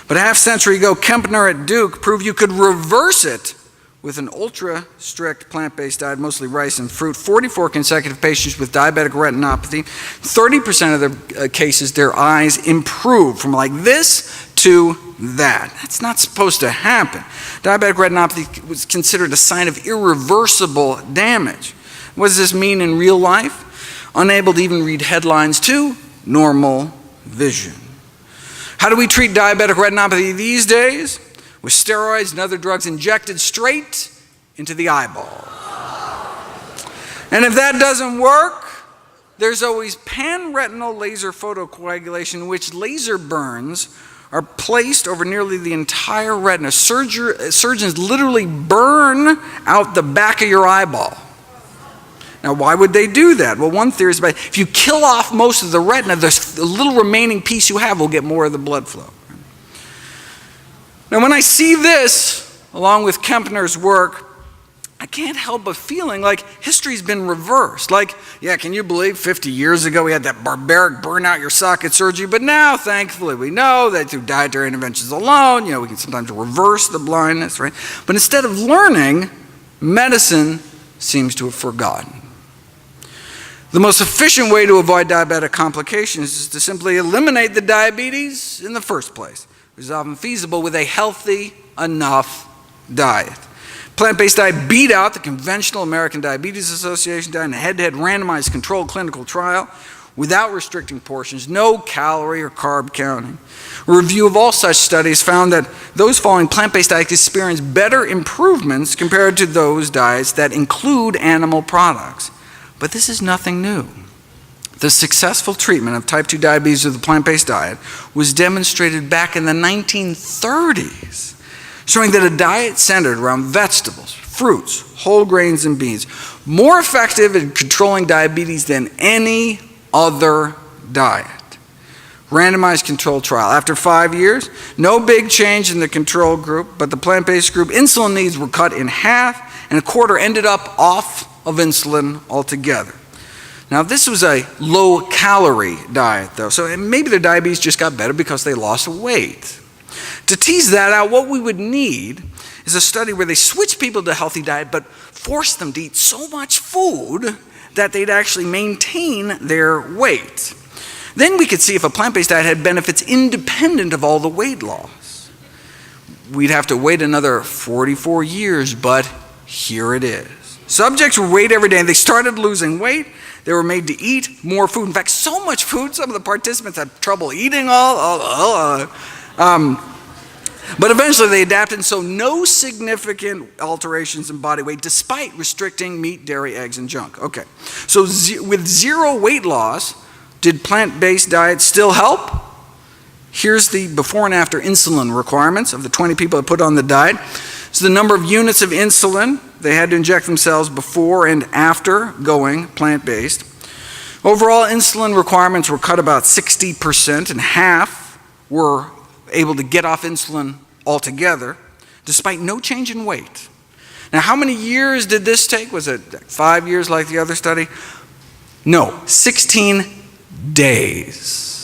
But a half-century ago, Kempner at Duke proved you could reverse it with an ultra-strict plant-based diet, mostly rice and fruit. 44 consecutive patients with diabetic retinopathy, 30% of their cases, their eyes improved from like this to that. That's not supposed to happen. Diabetic retinopathy was considered a sign of irreversible damage. What does this mean in real life? Unable to even read headlines to normal vision. How do we treat diabetic retinopathy these days? With steroids and other drugs injected straight into the eyeball. And if that doesn't work, there's always pan-retinal laser photocoagulation, in which laser burns are placed over nearly the entire retina. Surgeons literally burn out the back of your eyeball. Now, why would they do that? Well, one theory is about if you kill off most of the retina, the little remaining piece you have will get more of the blood flow. Now, when I see this, along with Kempner's work, I can't help but feeling like history's been reversed. Like, yeah, can you believe 50 years ago we had that barbaric burn out your socket surgery, but now, thankfully, we know that through dietary interventions alone, we can sometimes reverse the blindness, right? But instead of learning, medicine seems to have forgotten. The most efficient way to avoid diabetic complications is to simply eliminate the diabetes in the first place, which is often feasible with a healthy enough diet. Plant-based diet beat out the conventional American Diabetes Association diet in a head-to-head randomized controlled clinical trial without restricting portions, no calorie or carb counting. A review of all such studies found that those following plant-based diets experience better improvements compared to those diets that include animal products. But this is nothing new. The successful treatment of type 2 diabetes with a plant-based diet was demonstrated back in the 1930s, showing that a diet centered around vegetables, fruits, whole grains, and beans, more effective in controlling diabetes than any other diet. Randomized controlled trial. After 5 years, no big change in the control group, but the plant-based group, insulin needs were cut in half, and a quarter ended up off of insulin altogether. Now, this was a low-calorie diet, though, so maybe their diabetes just got better because they lost weight. To tease that out, what we would need is a study where they switch people to a healthy diet but force them to eat so much food that they'd actually maintain their weight. Then we could see if a plant-based diet had benefits independent of all the weight loss. We'd have to wait another 44 years, but here it is. Subjects were weighed every day, and they started losing weight. They were made to eat more food. In fact, so much food, some of the participants had trouble eating but eventually they adapted, and so no significant alterations in body weight despite restricting meat, dairy, eggs, and junk. Okay, so with zero weight loss, did plant-based diets still help? Here's the before and after insulin requirements of the 20 people that put on the diet. So the number of units of insulin they had to inject themselves before and after going plant-based. Overall, insulin requirements were cut about 60%, and half were able to get off insulin altogether, despite no change in weight. Now, how many years did this take? Was it 5 years like the other study? No, 16 days.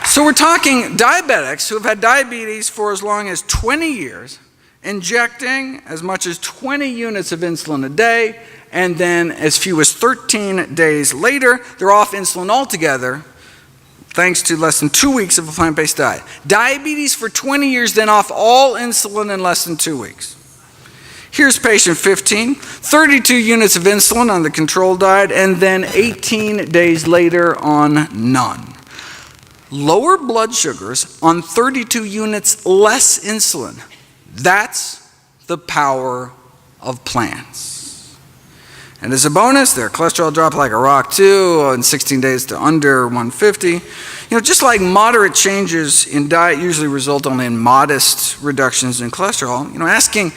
So we're talking diabetics who have had diabetes for as long as 20 years, injecting as much as 20 units of insulin a day, and then as few as 13 days later, they're off insulin altogether, thanks to less than 2 weeks of a plant-based diet. Diabetes for 20 years, then off all insulin in less than 2 weeks. Here's patient 15, 32 units of insulin on the control diet, and then 18 days later on none. Lower blood sugars on 32 units less insulin. That's the power of plants. And as a bonus, their cholesterol dropped like a rock too in 16 days to under 150. Just like moderate changes in diet usually result only in modest reductions in cholesterol, asking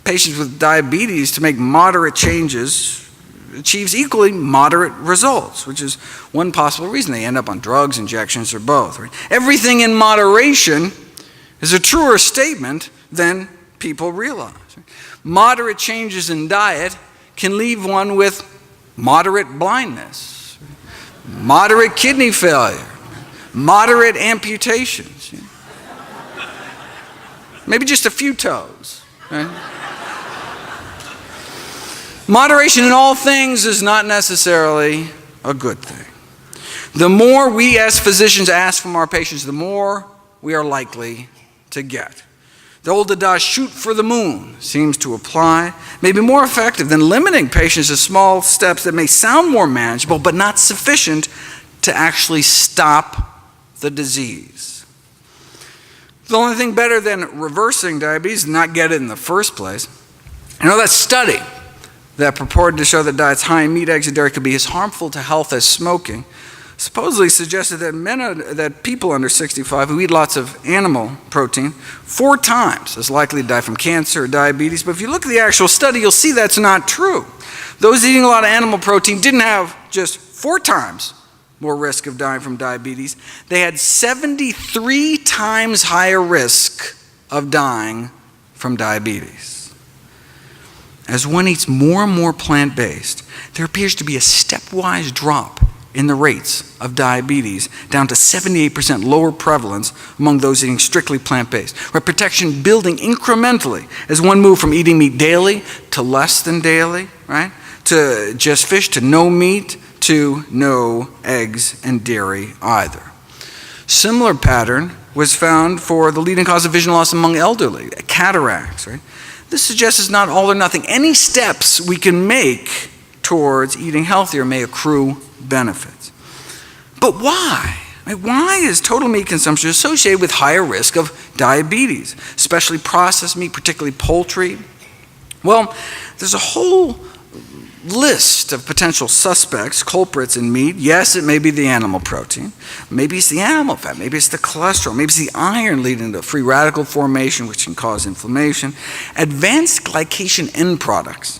patients with diabetes to make moderate changes achieves equally moderate results, which is one possible reason they end up on drugs, injections, or both. Right? Everything in moderation is a truer statement than people realize. Moderate changes in diet can leave one with moderate blindness, moderate kidney failure, moderate amputations, maybe just a few toes. Right? Moderation in all things is not necessarily a good thing. The more we as physicians ask from our patients, the more we are likely to get. The old adage, shoot for the moon, seems to apply, may be more effective than limiting patients to small steps that may sound more manageable but not sufficient to actually stop the disease. The only thing better than reversing diabetes is not get it in the first place. You know, that study that purported to show that diets high in meat, eggs, and dairy could be as harmful to health as smoking supposedly suggested that people under 65 who eat lots of animal protein 4 times as likely to die from cancer or diabetes. But if you look at the actual study, you'll see that's not true. Those eating a lot of animal protein didn't have just 4 times more risk of dying from diabetes. They had 73 times higher risk of dying from diabetes. As one eats more and more plant-based, there appears to be a stepwise drop in the rates of diabetes, down to 78% lower prevalence among those eating strictly plant-based, with protection building incrementally as one moved from eating meat daily to less than daily, right? To just fish, to no meat, to no eggs and dairy either. Similar pattern was found for the leading cause of vision loss among elderly, cataracts, right? This suggests it's not all or nothing. Any steps we can make towards eating healthier may accrue benefits. But why? Why is total meat consumption associated with higher risk of diabetes, especially processed meat, particularly poultry? Well, there's a whole list of potential suspects, culprits in meat. Yes, it may be the animal protein. Maybe it's the animal fat. Maybe it's the cholesterol. Maybe it's the iron leading to free radical formation, which can cause inflammation. Advanced glycation end products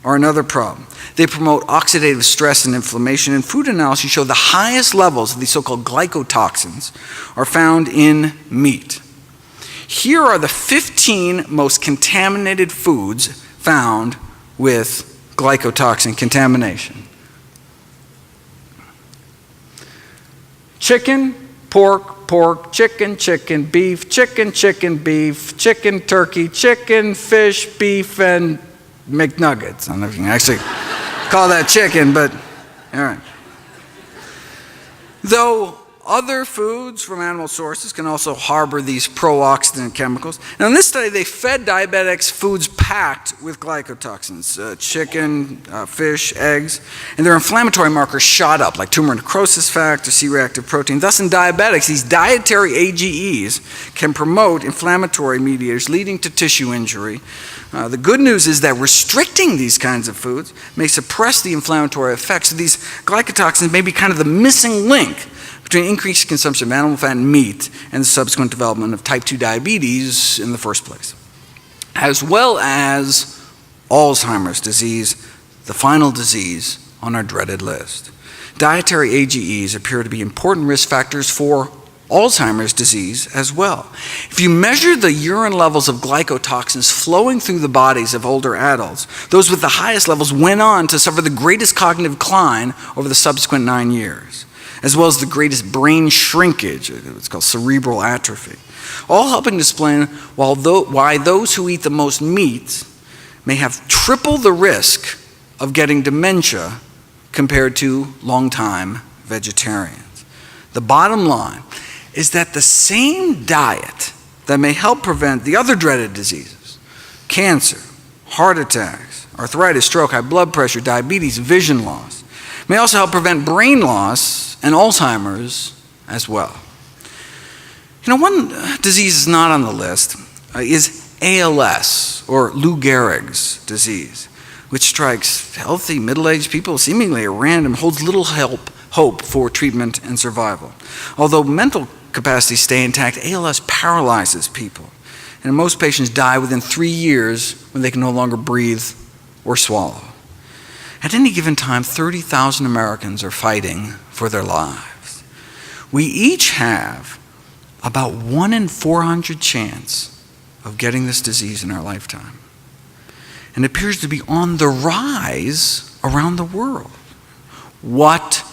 are another problem. They promote oxidative stress and inflammation, and food analyses show the highest levels of these so-called glycotoxins are found in meat. Here are the 15 most contaminated foods found with glycotoxin contamination. Chicken, pork, chicken, beef, chicken, beef, chicken, turkey, chicken, fish, beef, and McNuggets. I don't know if you can actually call that chicken, but all right. Though other foods from animal sources can also harbor these pro-oxidant chemicals. Now in this study, they fed diabetics foods packed with glycotoxins, chicken, fish, eggs, and their inflammatory markers shot up, like tumor necrosis factor, C-reactive protein. Thus in diabetics, these dietary AGEs can promote inflammatory mediators leading to tissue injury. The good news is that restricting these kinds of foods may suppress the inflammatory effects of these glycotoxins, may be kind of the missing link between increased consumption of animal fat and meat and the subsequent development of type 2 diabetes in the first place, as well as Alzheimer's disease, the final disease on our dreaded list. Dietary AGEs appear to be important risk factors for Alzheimer's disease as well. If you measure the urine levels of glycotoxins flowing through the bodies of older adults, those with the highest levels went on to suffer the greatest cognitive decline over the subsequent 9 years, as well as the greatest brain shrinkage, it's called cerebral atrophy, all helping to explain why those who eat the most meat may have triple the risk of getting dementia compared to longtime vegetarians. The bottom line is that the same diet that may help prevent the other dreaded diseases, cancer, heart attacks, arthritis, stroke, high blood pressure, diabetes, vision loss, may also help prevent brain loss and Alzheimer's as well. You know, one disease is not on the list is ALS, or Lou Gehrig's disease, which strikes healthy middle-aged people seemingly at random, holds little hope for treatment and survival. Although mental capacities stay intact, ALS paralyzes people, and most patients die within 3 years when they can no longer breathe or swallow. At any given time, 30,000 Americans are fighting for their lives. We each have about 1 in 400 chance of getting this disease in our lifetime. And it appears to be on the rise around the world. What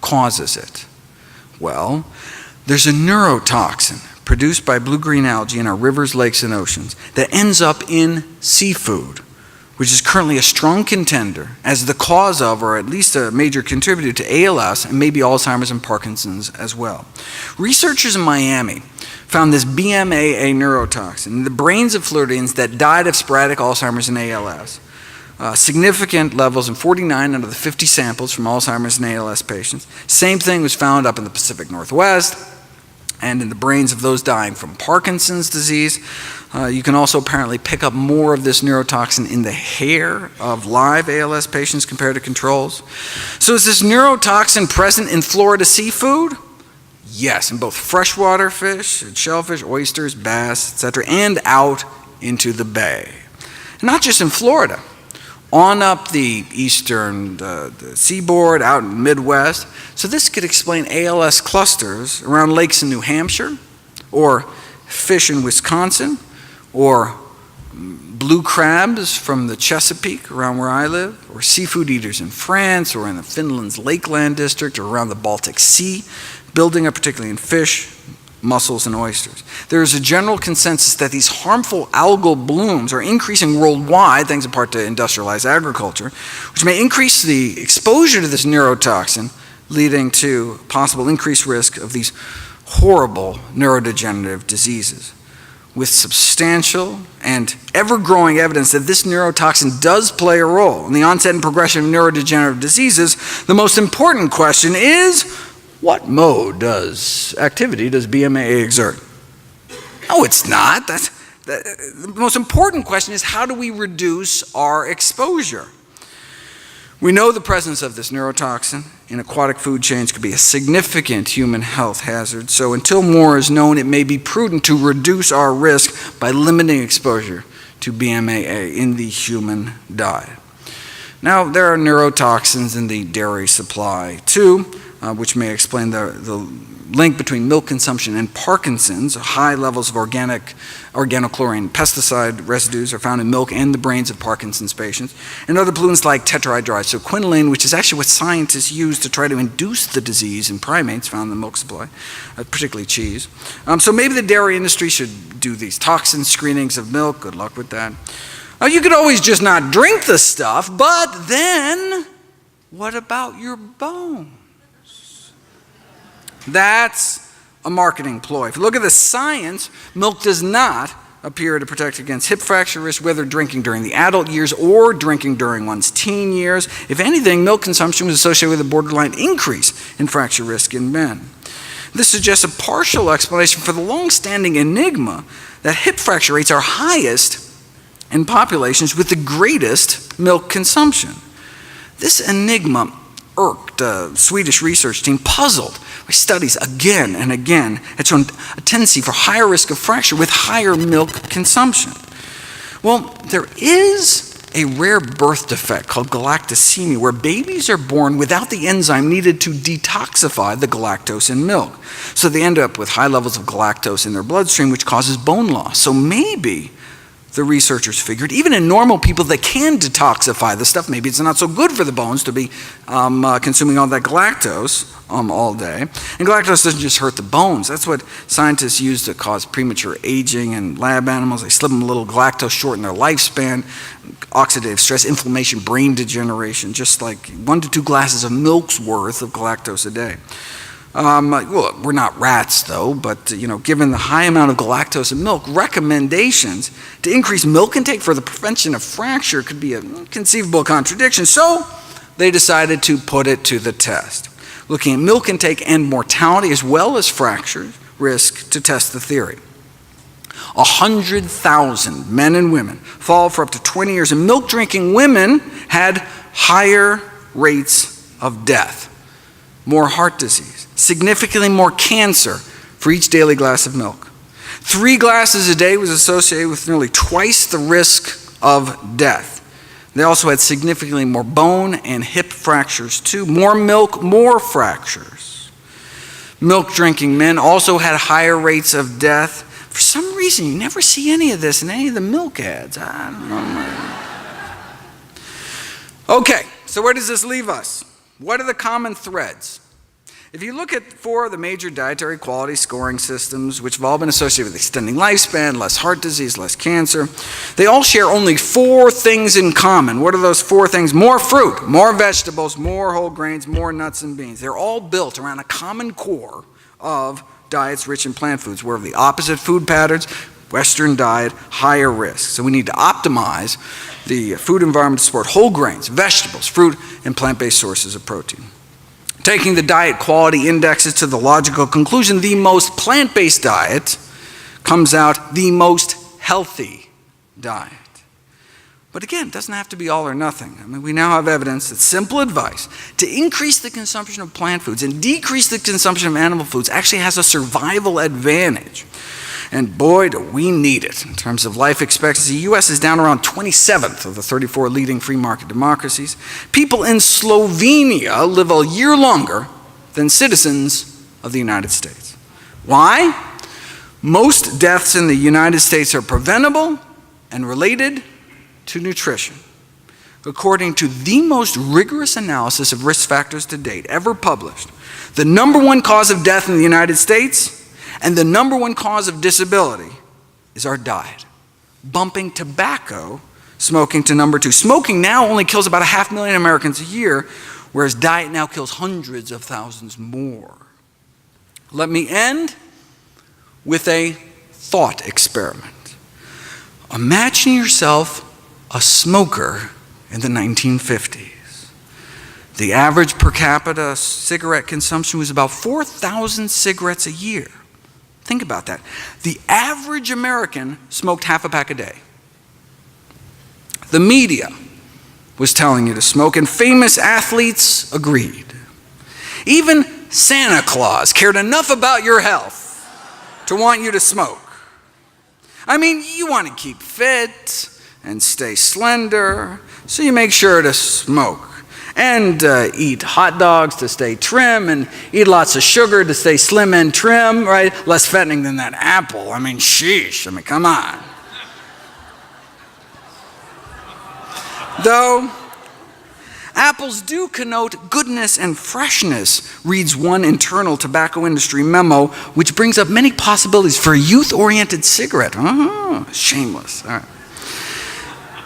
causes it? Well, there's a neurotoxin produced by blue-green algae in our rivers, lakes, and oceans that ends up in seafood, which is currently a strong contender as the cause of, or at least a major contributor to ALS and maybe Alzheimer's and Parkinson's as well. Researchers in Miami found this BMAA neurotoxin in the brains of Floridians that died of sporadic Alzheimer's and ALS. Significant levels in 49 out of the 50 samples from Alzheimer's and ALS patients. Same thing was found up in the Pacific Northwest and in the brains of those dying from Parkinson's disease. You can also apparently pick up more of this neurotoxin in the hair of live ALS patients compared to controls. So is this neurotoxin present in Florida seafood? Yes, in both freshwater fish, shellfish, oysters, bass, etc., and out into the bay. And not just in Florida. On up the eastern the seaboard, out in the Midwest. So this could explain ALS clusters around lakes in New Hampshire, or fish in Wisconsin, or blue crabs from the Chesapeake around where I live, or seafood eaters in France, or in the Finland's Lakeland district, or around the Baltic Sea, building up particularly in fish, mussels, and oysters. There is a general consensus that these harmful algal blooms are increasing worldwide, thanks in part to industrialized agriculture, which may increase the exposure to this neurotoxin, leading to possible increased risk of these horrible neurodegenerative diseases. With substantial and ever-growing evidence that this neurotoxin does play a role in the onset and progression of neurodegenerative diseases, the most important question is, what activity does BMAA exert? No, it's not. The most important question is, how do we reduce our exposure? We know the presence of this neurotoxin in aquatic food chains could be a significant human health hazard, so until more is known, it may be prudent to reduce our risk by limiting exposure to BMAA in the human diet. Now, there are neurotoxins in the dairy supply too, which may explain the link between milk consumption and Parkinson's. High levels of organochlorine pesticide residues are found in milk and the brains of Parkinson's patients. And other pollutants like tetrahydride, so quinoline, which is actually what scientists use to try to induce the disease in primates found in the milk supply, particularly cheese. So maybe the dairy industry should do these toxin screenings of milk. Good luck with that. You could always just not drink the stuff, but then what about your bones? That's a marketing ploy. If you look at the science, milk does not appear to protect against hip fracture risk, whether drinking during the adult years or drinking during one's teen years. If anything, milk consumption was associated with a borderline increase in fracture risk in men. This suggests a partial explanation for the long-standing enigma that hip fracture rates are highest in populations with the greatest milk consumption. This enigma irked a Swedish research team puzzled by studies again and again had shown a tendency for higher risk of fracture with higher milk consumption. Well, there is a rare birth defect called galactosemia, where babies are born without the enzyme needed to detoxify the galactose in milk. So they end up with high levels of galactose in their bloodstream, which causes bone loss. So maybe the researchers figured, even in normal people that can detoxify the stuff, maybe it's not so good for the bones to be consuming all that galactose all day. And galactose doesn't just hurt the bones. That's what scientists use to cause premature aging in lab animals. They slip them a little galactose, shorten their lifespan, oxidative stress, inflammation, brain degeneration, just like 1 to 2 glasses of milk's worth of galactose a day. Well, we're not rats though, but given the high amount of galactose in milk, recommendations to increase milk intake for the prevention of fracture could be a conceivable contradiction. So they decided to put it to the test, looking at milk intake and mortality as well as fracture risk to test the theory. 100,000 men and women followed for up to 20 years, and milk drinking women had higher rates of death, more heart disease, significantly more cancer for each daily glass of milk. 3 glasses a day was associated with nearly twice the risk of death. They also had significantly more bone and hip fractures too. More milk, more fractures. Milk drinking men also had higher rates of death For some reason, you never see any of this in any of the milk ads. I don't know. Okay, so where does this leave us? What are the common threads? If you look at 4 of the major dietary quality scoring systems, which have all been associated with extending lifespan, less heart disease, less cancer, they all share only 4 things in common. What are those 4 things? More fruit, more vegetables, more whole grains, more nuts and beans. They're all built around a common core of diets rich in plant foods. We're of the opposite food patterns, Western diet, higher risk. So we need to optimize the food environment to support whole grains, vegetables, fruit, and plant-based sources of protein. Taking the diet quality indexes to the logical conclusion, the most plant-based diet comes out the most healthy diet. But again, it doesn't have to be all or nothing. I mean, we now have evidence that simple advice to increase the consumption of plant foods and decrease the consumption of animal foods actually has a survival advantage. And boy, do we need it. In terms of life expectancy, the U.S. is down around 27th of the 34 leading free market democracies. People in Slovenia live a year longer than citizens of the United States. Why? Most deaths in the United States are preventable and related to nutrition. According to the most rigorous analysis of risk factors to date ever published, the #1 cause of death in the United States and the #1 cause of disability is our diet, bumping tobacco smoking to #2. Smoking now only kills about 500,000 Americans a year, whereas diet now kills hundreds of thousands more. Let me end with a thought experiment. Imagine yourself a smoker in the 1950s. The average per capita cigarette consumption was about 4,000 cigarettes a year. Think about that. The average American smoked half a pack a day. The media was telling you to smoke, and famous athletes agreed. Even Santa Claus cared enough about your health to want you to smoke. I mean, you want to keep fit and stay slender, so you make sure to smoke. And eat hot dogs to stay trim, and eat lots of sugar to stay slim and trim, right? Less fattening than that apple. I mean, sheesh. I mean, come on. Though apples do connote goodness and freshness, reads one internal tobacco industry memo, which brings up many possibilities for a youth-oriented cigarette. Shameless. All right.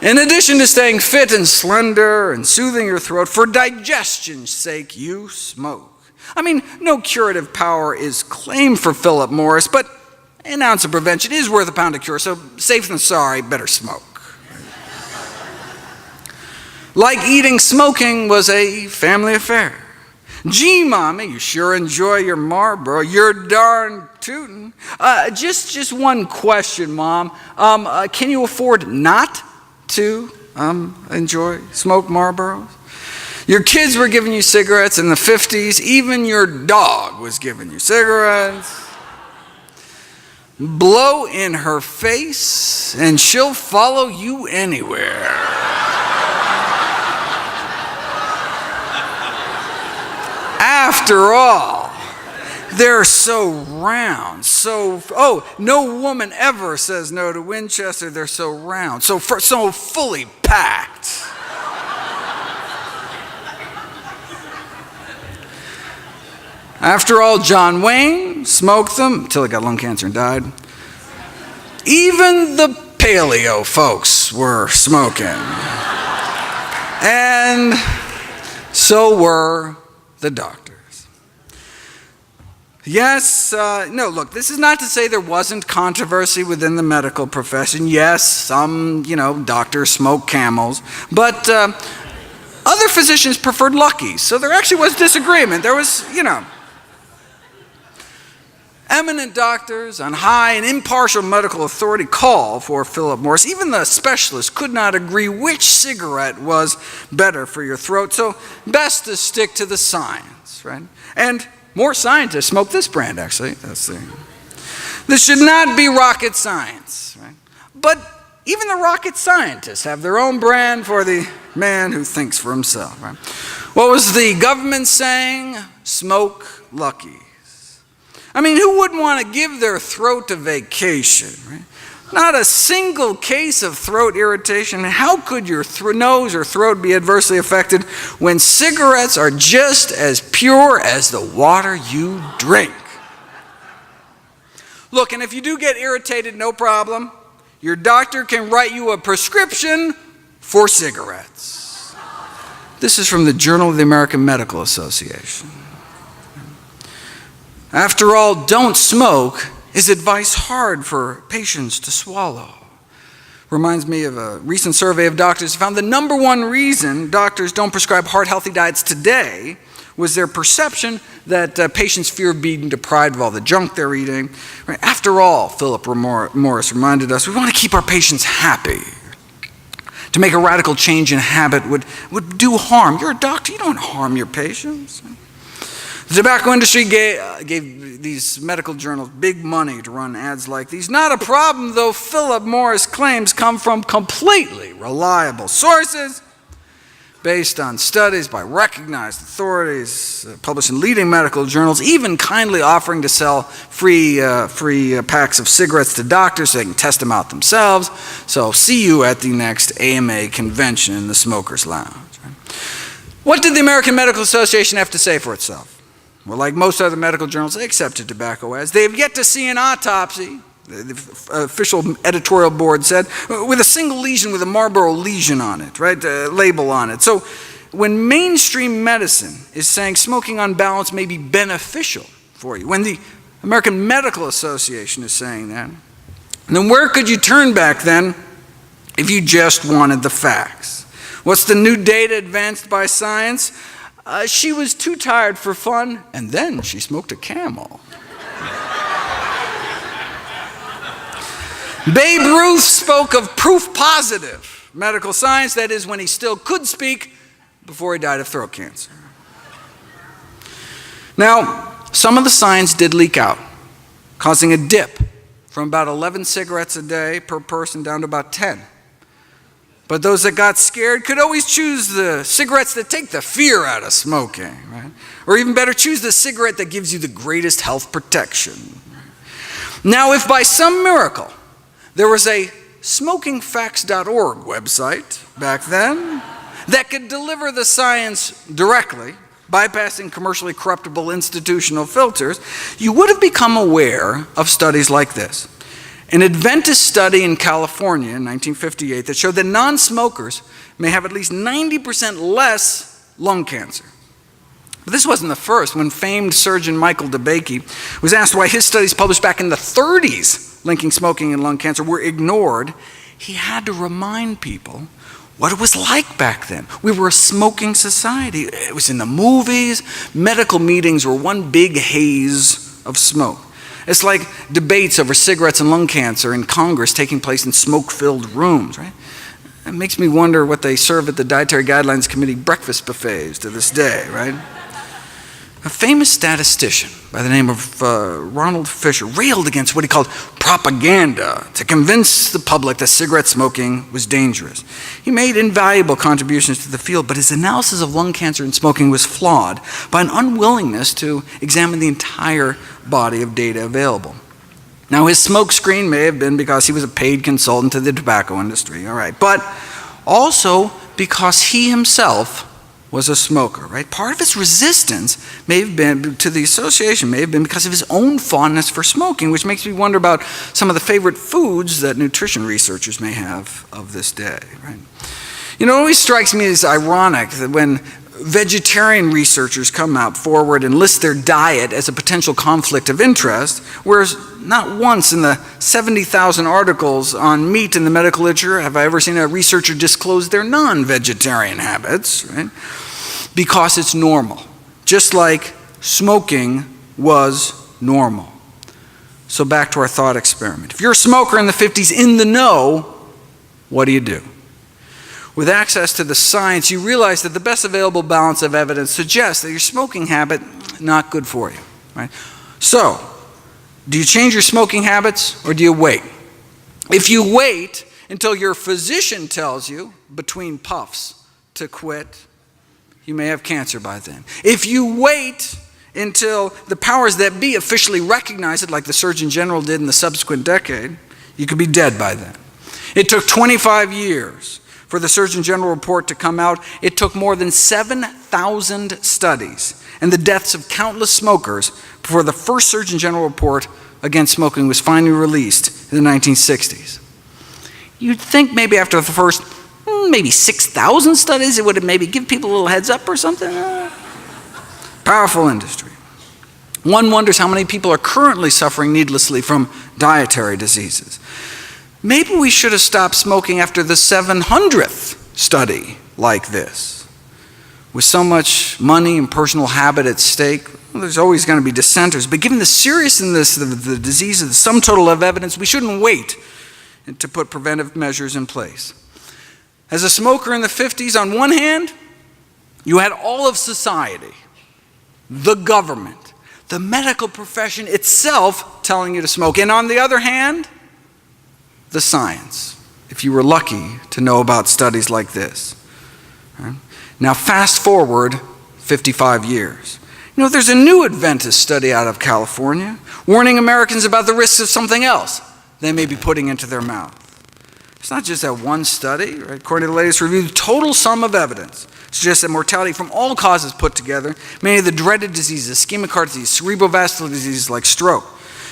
In addition to staying fit and slender and soothing your throat, for digestion's sake, you smoke. I mean, no curative power is claimed for Philip Morris, but an ounce of prevention is worth a pound of cure, so safe than sorry, better smoke. Like eating, smoking was a family affair. Gee, Mommy, you sure enjoy your Marlboro. You're darn tootin'. Just one question, Mom. Can you afford not to smoke Marlboros? Your kids were giving you cigarettes in the 50s. Even your dog was giving you cigarettes. Blow in her face and she'll follow you anywhere. After all, they're so round, no woman ever says no to Winchester. They're so round, so fully packed. After all, John Wayne smoked them until he got lung cancer and died. Even the paleo folks were smoking. And so were the doctors. Yes, no, look, this is not to say there wasn't controversy within the medical profession. Yes, some, doctors smoke Camels, but other physicians preferred Luckies, so there actually was disagreement. There was, eminent doctors on high and impartial medical authority call for Philip Morris. Even the specialists could not agree which cigarette was better for your throat, so best to stick to the science, right? And more scientists smoke this brand, actually. This should not be rocket science, right? But even the rocket scientists have their own brand for the man who thinks for himself, right? What was the government saying? Smoke Luckies. I mean, who wouldn't want to give their throat a vacation, right? Not a single case of throat irritation. How could your nose or throat be adversely affected when cigarettes are just as pure as the water you drink? Look, and if you do get irritated, no problem. Your doctor can write you a prescription for cigarettes. This is from the Journal of the American Medical Association. After all, don't smoke is advice hard for patients to swallow. Reminds me of a recent survey of doctors who found the number one reason doctors don't prescribe heart-healthy diets today was their perception that patients fear being deprived of all the junk they're eating. Right? After all, Philip Morris reminded us, we want to keep our patients happy. To make a radical change in habit would do harm. You're a doctor, you don't harm your patients. The tobacco industry gave these medical journals big money to run ads like these. Not a problem, though Philip Morris claims come from completely reliable sources based on studies by recognized authorities, published in leading medical journals, even kindly offering to sell free packs of cigarettes to doctors so they can test them out themselves. So see you at the next AMA convention in the Smokers Lounge. What did the American Medical Association have to say for itself? Well, like most other medical journals, they accepted tobacco ads. They have yet to see an autopsy, the official editorial board said, with a single lesion with a Marlboro lesion on it, right, label on it. So when mainstream medicine is saying smoking on balance may be beneficial for you, when the American Medical Association is saying that, then where could you turn back then if you just wanted the facts? What's the new data advanced by science? She was too tired for fun, and then she smoked a Camel. Babe Ruth spoke of proof positive medical science, that is, when he still could speak before he died of throat cancer. Now, some of the science did leak out, causing a dip from about 11 cigarettes a day per person down to about 10. But those that got scared could always choose the cigarettes that take the fear out of smoking, right? Or even better, choose the cigarette that gives you the greatest health protection. Now, if by some miracle there was a smokingfacts.org website back then that could deliver the science directly, bypassing commercially corruptible institutional filters, you would have become aware of studies like this. An Adventist study in California in 1958 that showed that non-smokers may have at least 90% less lung cancer. But this wasn't the first. When famed surgeon Michael DeBakey was asked why his studies published back in the 30s linking smoking and lung cancer were ignored, he had to remind people what it was like back then. We were a smoking society. It was in the movies. Medical meetings were one big haze of smoke. It's like debates over cigarettes and lung cancer in Congress taking place in smoke-filled rooms, right? It makes me wonder what they serve at the Dietary Guidelines Committee breakfast buffets to this day, right? A famous statistician by the name of Ronald Fisher railed against what he called propaganda to convince the public that cigarette smoking was dangerous. He made invaluable contributions to the field, but his analysis of lung cancer and smoking was flawed by an unwillingness to examine the entire body of data available. Now, his smokescreen may have been because he was a paid consultant to the tobacco industry, all right, but also because he himself was a smoker, right? Part of his resistance may have been to the association, may have been because of his own fondness for smoking, which makes me wonder about some of the favorite foods that nutrition researchers may have of this day, right? You know, it always strikes me as ironic that when vegetarian researchers come out forward and list their diet as a potential conflict of interest, whereas not once in the 70,000 articles on meat in the medical literature have I ever seen a researcher disclose their non-vegetarian habits, right? Because it's normal, just like smoking was normal. So back to our thought experiment. If you're a smoker in the 50s in the know, what do you do? With access to the science, you realize that the best available balance of evidence suggests that your smoking habit not good for you, right? So, do you change your smoking habits or do you wait? If you wait until your physician tells you between puffs to quit, you may have cancer by then. If you wait until the powers that be officially recognized it, like the Surgeon General did in the subsequent decade, you could be dead by then. It took 25 years for the Surgeon General report to come out. It took more than 7,000 studies and the deaths of countless smokers before the first Surgeon General report against smoking was finally released in the 1960s. You'd think maybe after the first, maybe 6,000 studies, it would have maybe give people a little heads up or something. Powerful industry. One wonders how many people are currently suffering needlessly from dietary diseases. Maybe we should have stopped smoking after the 700th study like this. With so much money and personal habit at stake, well, there's always going to be dissenters. But given the seriousness of the disease, the sum total of evidence, we shouldn't wait to put preventive measures in place. As a smoker in the 50s, on one hand, you had all of society, the government, the medical profession itself telling you to smoke. And on the other hand, the science, if you were lucky to know about studies like this. Right? Now fast forward 55 years. You know, there's a new Adventist study out of California warning Americans about the risks of something else they may be putting into their mouth. It's not just that one study, right? According to the latest review, the total sum of evidence suggests that mortality from all causes put together, many of the dreaded diseases, ischemic heart disease, cerebrovascular diseases like stroke,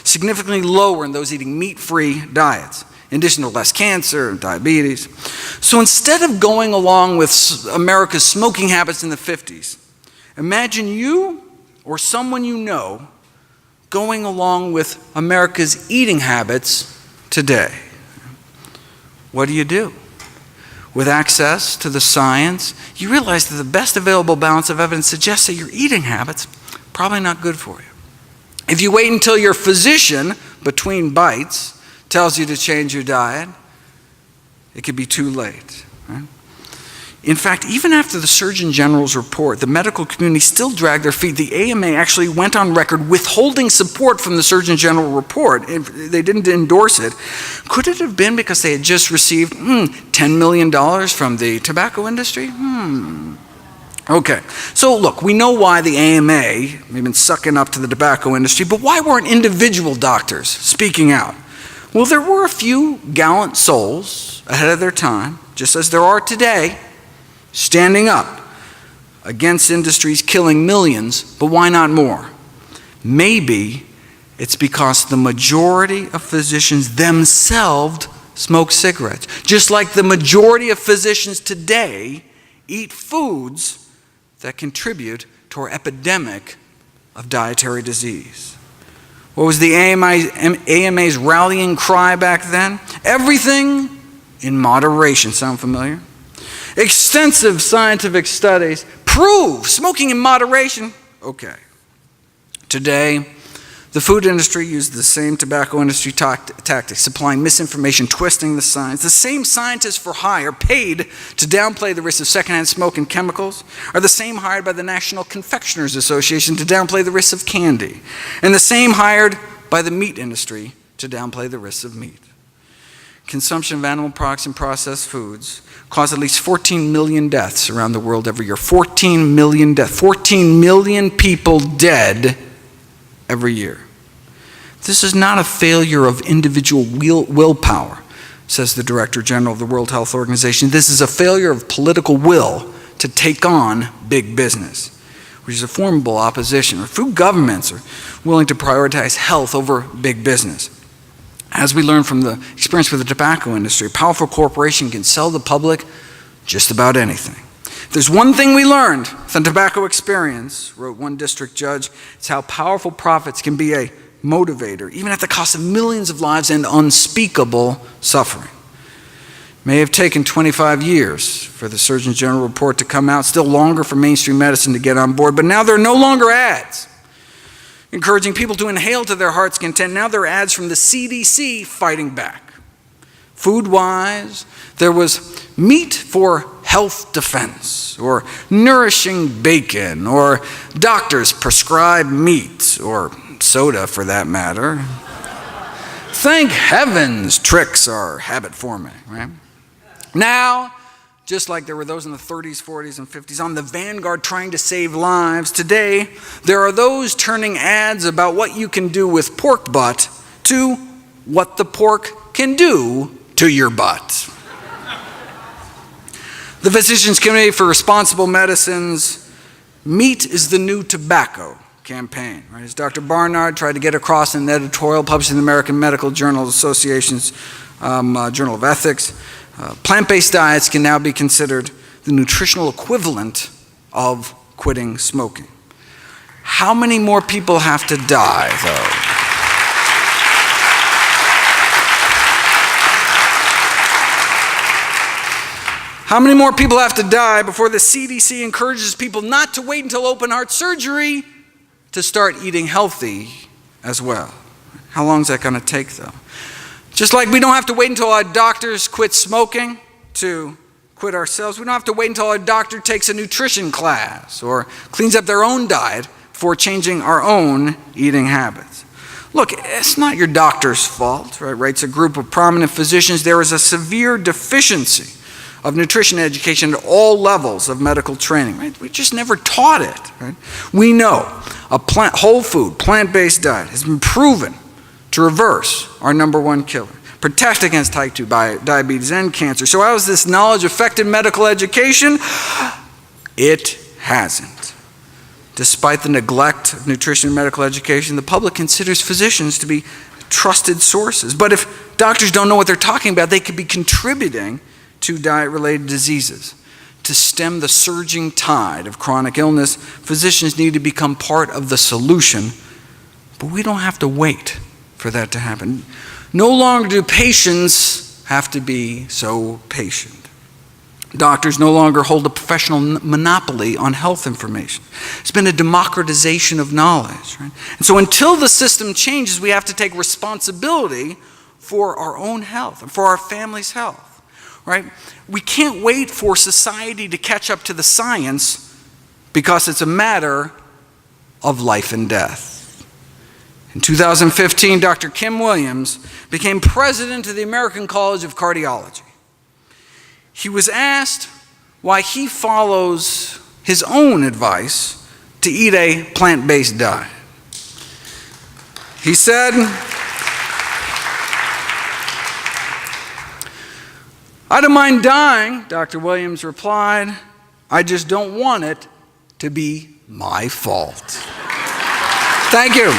significantly lower in those eating meat-free diets, in addition to less cancer and diabetes. So instead of going along with America's smoking habits in the 50s, imagine you or someone you know going along with America's eating habits today. What do? With access to the science, you realize that the best available balance of evidence suggests that your eating habits are probably not good for you. If you wait until your physician, between bites, tells you to change your diet, it could be too late. Right? In fact, even after the Surgeon General's report, the medical community still dragged their feet. The AMA actually went on record withholding support from the Surgeon General report. They didn't endorse it. Could it have been because they had just received $10 million from the tobacco industry? Okay, so look, we know why the AMA may have been sucking up to the tobacco industry, but why weren't individual doctors speaking out? Well, there were a few gallant souls ahead of their time, just as there are today, standing up against industries killing millions, but why not more? Maybe it's because the majority of physicians themselves smoke cigarettes, just like the majority of physicians today eat foods that contribute to our epidemic of dietary disease. What was the AMA's rallying cry back then? Everything in moderation. Sound familiar? Extensive scientific studies prove smoking in moderation. Okay. Today, the food industry used the same tobacco industry tactics, supplying misinformation, twisting the science. The same scientists for hire paid to downplay the risks of secondhand smoke and chemicals are the same hired by the National Confectioners Association to downplay the risks of candy, and the same hired by the meat industry to downplay the risks of meat. Consumption of animal products and processed foods cause at least 14 million deaths around the world every year. 14 million deaths. 14 million people dead every year. This is not a failure of individual willpower, says the Director General of the World Health Organization. This is a failure of political will to take on big business, which is a formidable opposition. Food governments are willing to prioritize health over big business. As we learned from the experience with the tobacco industry, a powerful corporation can sell the public just about anything. If there's one thing we learned from the tobacco experience, wrote one district judge, it's how powerful profits can be a motivator, even at the cost of millions of lives and unspeakable suffering. It may have taken 25 years for the Surgeon General report to come out, still longer for mainstream medicine to get on board, but now there are no longer ads encouraging people to inhale to their heart's content. Now there are ads from the CDC fighting back. Food-wise, there was meat for health defense, or nourishing bacon, or doctors prescribe meat, or soda for that matter. Thank heavens tricks are habit forming, right? Now just like there were those in the 30s, 40s, and 50s on the vanguard trying to save lives, today there are those turning ads about what you can do with pork butt to what the pork can do to your butt. The Physicians Committee for Responsible Medicine's Meat is the New Tobacco campaign, right? As Dr. Barnard tried to get across in an editorial published in the American Medical Journal Association's Journal of Ethics, plant-based diets can now be considered the nutritional equivalent of quitting smoking. How many more people have to die, though? How many more people have to die before the CDC encourages people not to wait until open heart surgery to start eating healthy as well? How long is that going to take, though? Just like we don't have to wait until our doctors quit smoking to quit ourselves, we don't have to wait until our doctor takes a nutrition class or cleans up their own diet before changing our own eating habits. Look, it's not your doctor's fault, right? Writes a group of prominent physicians. There is a severe deficiency of nutrition education at all levels of medical training, right? We just never taught it, right? We know a whole food, plant-based diet has been proven to reverse our #1 killer, protect against type 2 diabetes and cancer. So how has this knowledge affected medical education? It hasn't. Despite the neglect of nutrition and medical education, the public considers physicians to be trusted sources. But if doctors don't know what they're talking about, they could be contributing to diet-related diseases. To stem the surging tide of chronic illness, physicians need to become part of the solution, but we don't have to wait for that to happen. No longer do patients have to be so patient. Doctors no longer hold a professional monopoly on health information. It's been a democratization of knowledge, right? And so until the system changes, we have to take responsibility for our own health and for our family's health. Right? We can't wait for society to catch up to the science because it's a matter of life and death. In 2015, Dr. Kim Williams became president of the American College of Cardiology. He was asked why he follows his own advice to eat a plant-based diet. He said, "I don't mind dying," Dr. Williams replied. "I just don't want it to be my fault." Thank you.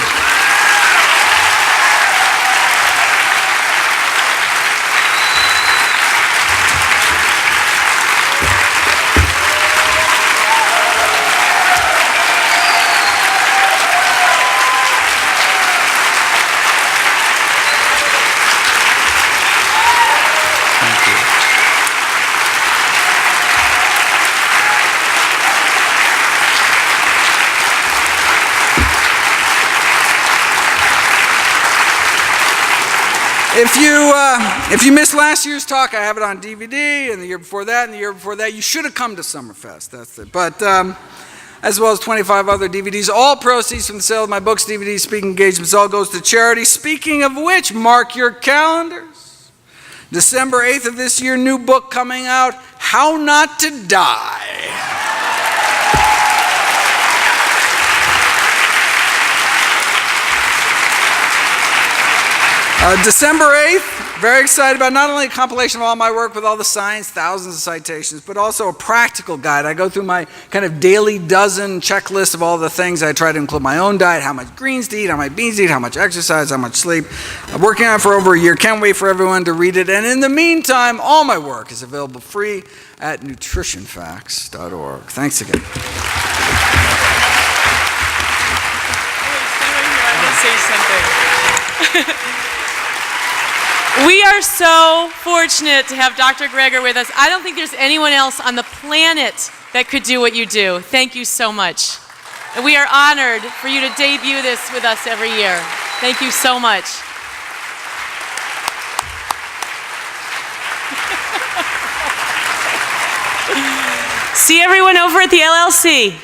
If you missed last year's talk, I have it on DVD, and the year before that, and the year before that. You should have come to Summerfest. That's it. But as well as 25 other DVDs, all proceeds from the sale of my books, DVDs, speaking engagements, all goes to charity. Speaking of which, mark your calendars. December 8th of this year, new book coming out, How Not to Die. December 8th, very excited about not only a compilation of all my work with all the science, thousands of citations, but also a practical guide. I go through my kind of daily dozen checklist of all the things. I try to include my own diet, how much greens to eat, how much beans to eat, how much exercise, how much sleep. I'm working on it for over a year. Can't wait for everyone to read it. And in the meantime, all my work is available free at nutritionfacts.org. Thanks again. I want to say something. We are so fortunate to have Dr. Greger with us. I don't think there's anyone else on the planet that could do what you do. Thank you so much. And we are honored for you to debut this with us every year. Thank you so much. See everyone over at the LLC.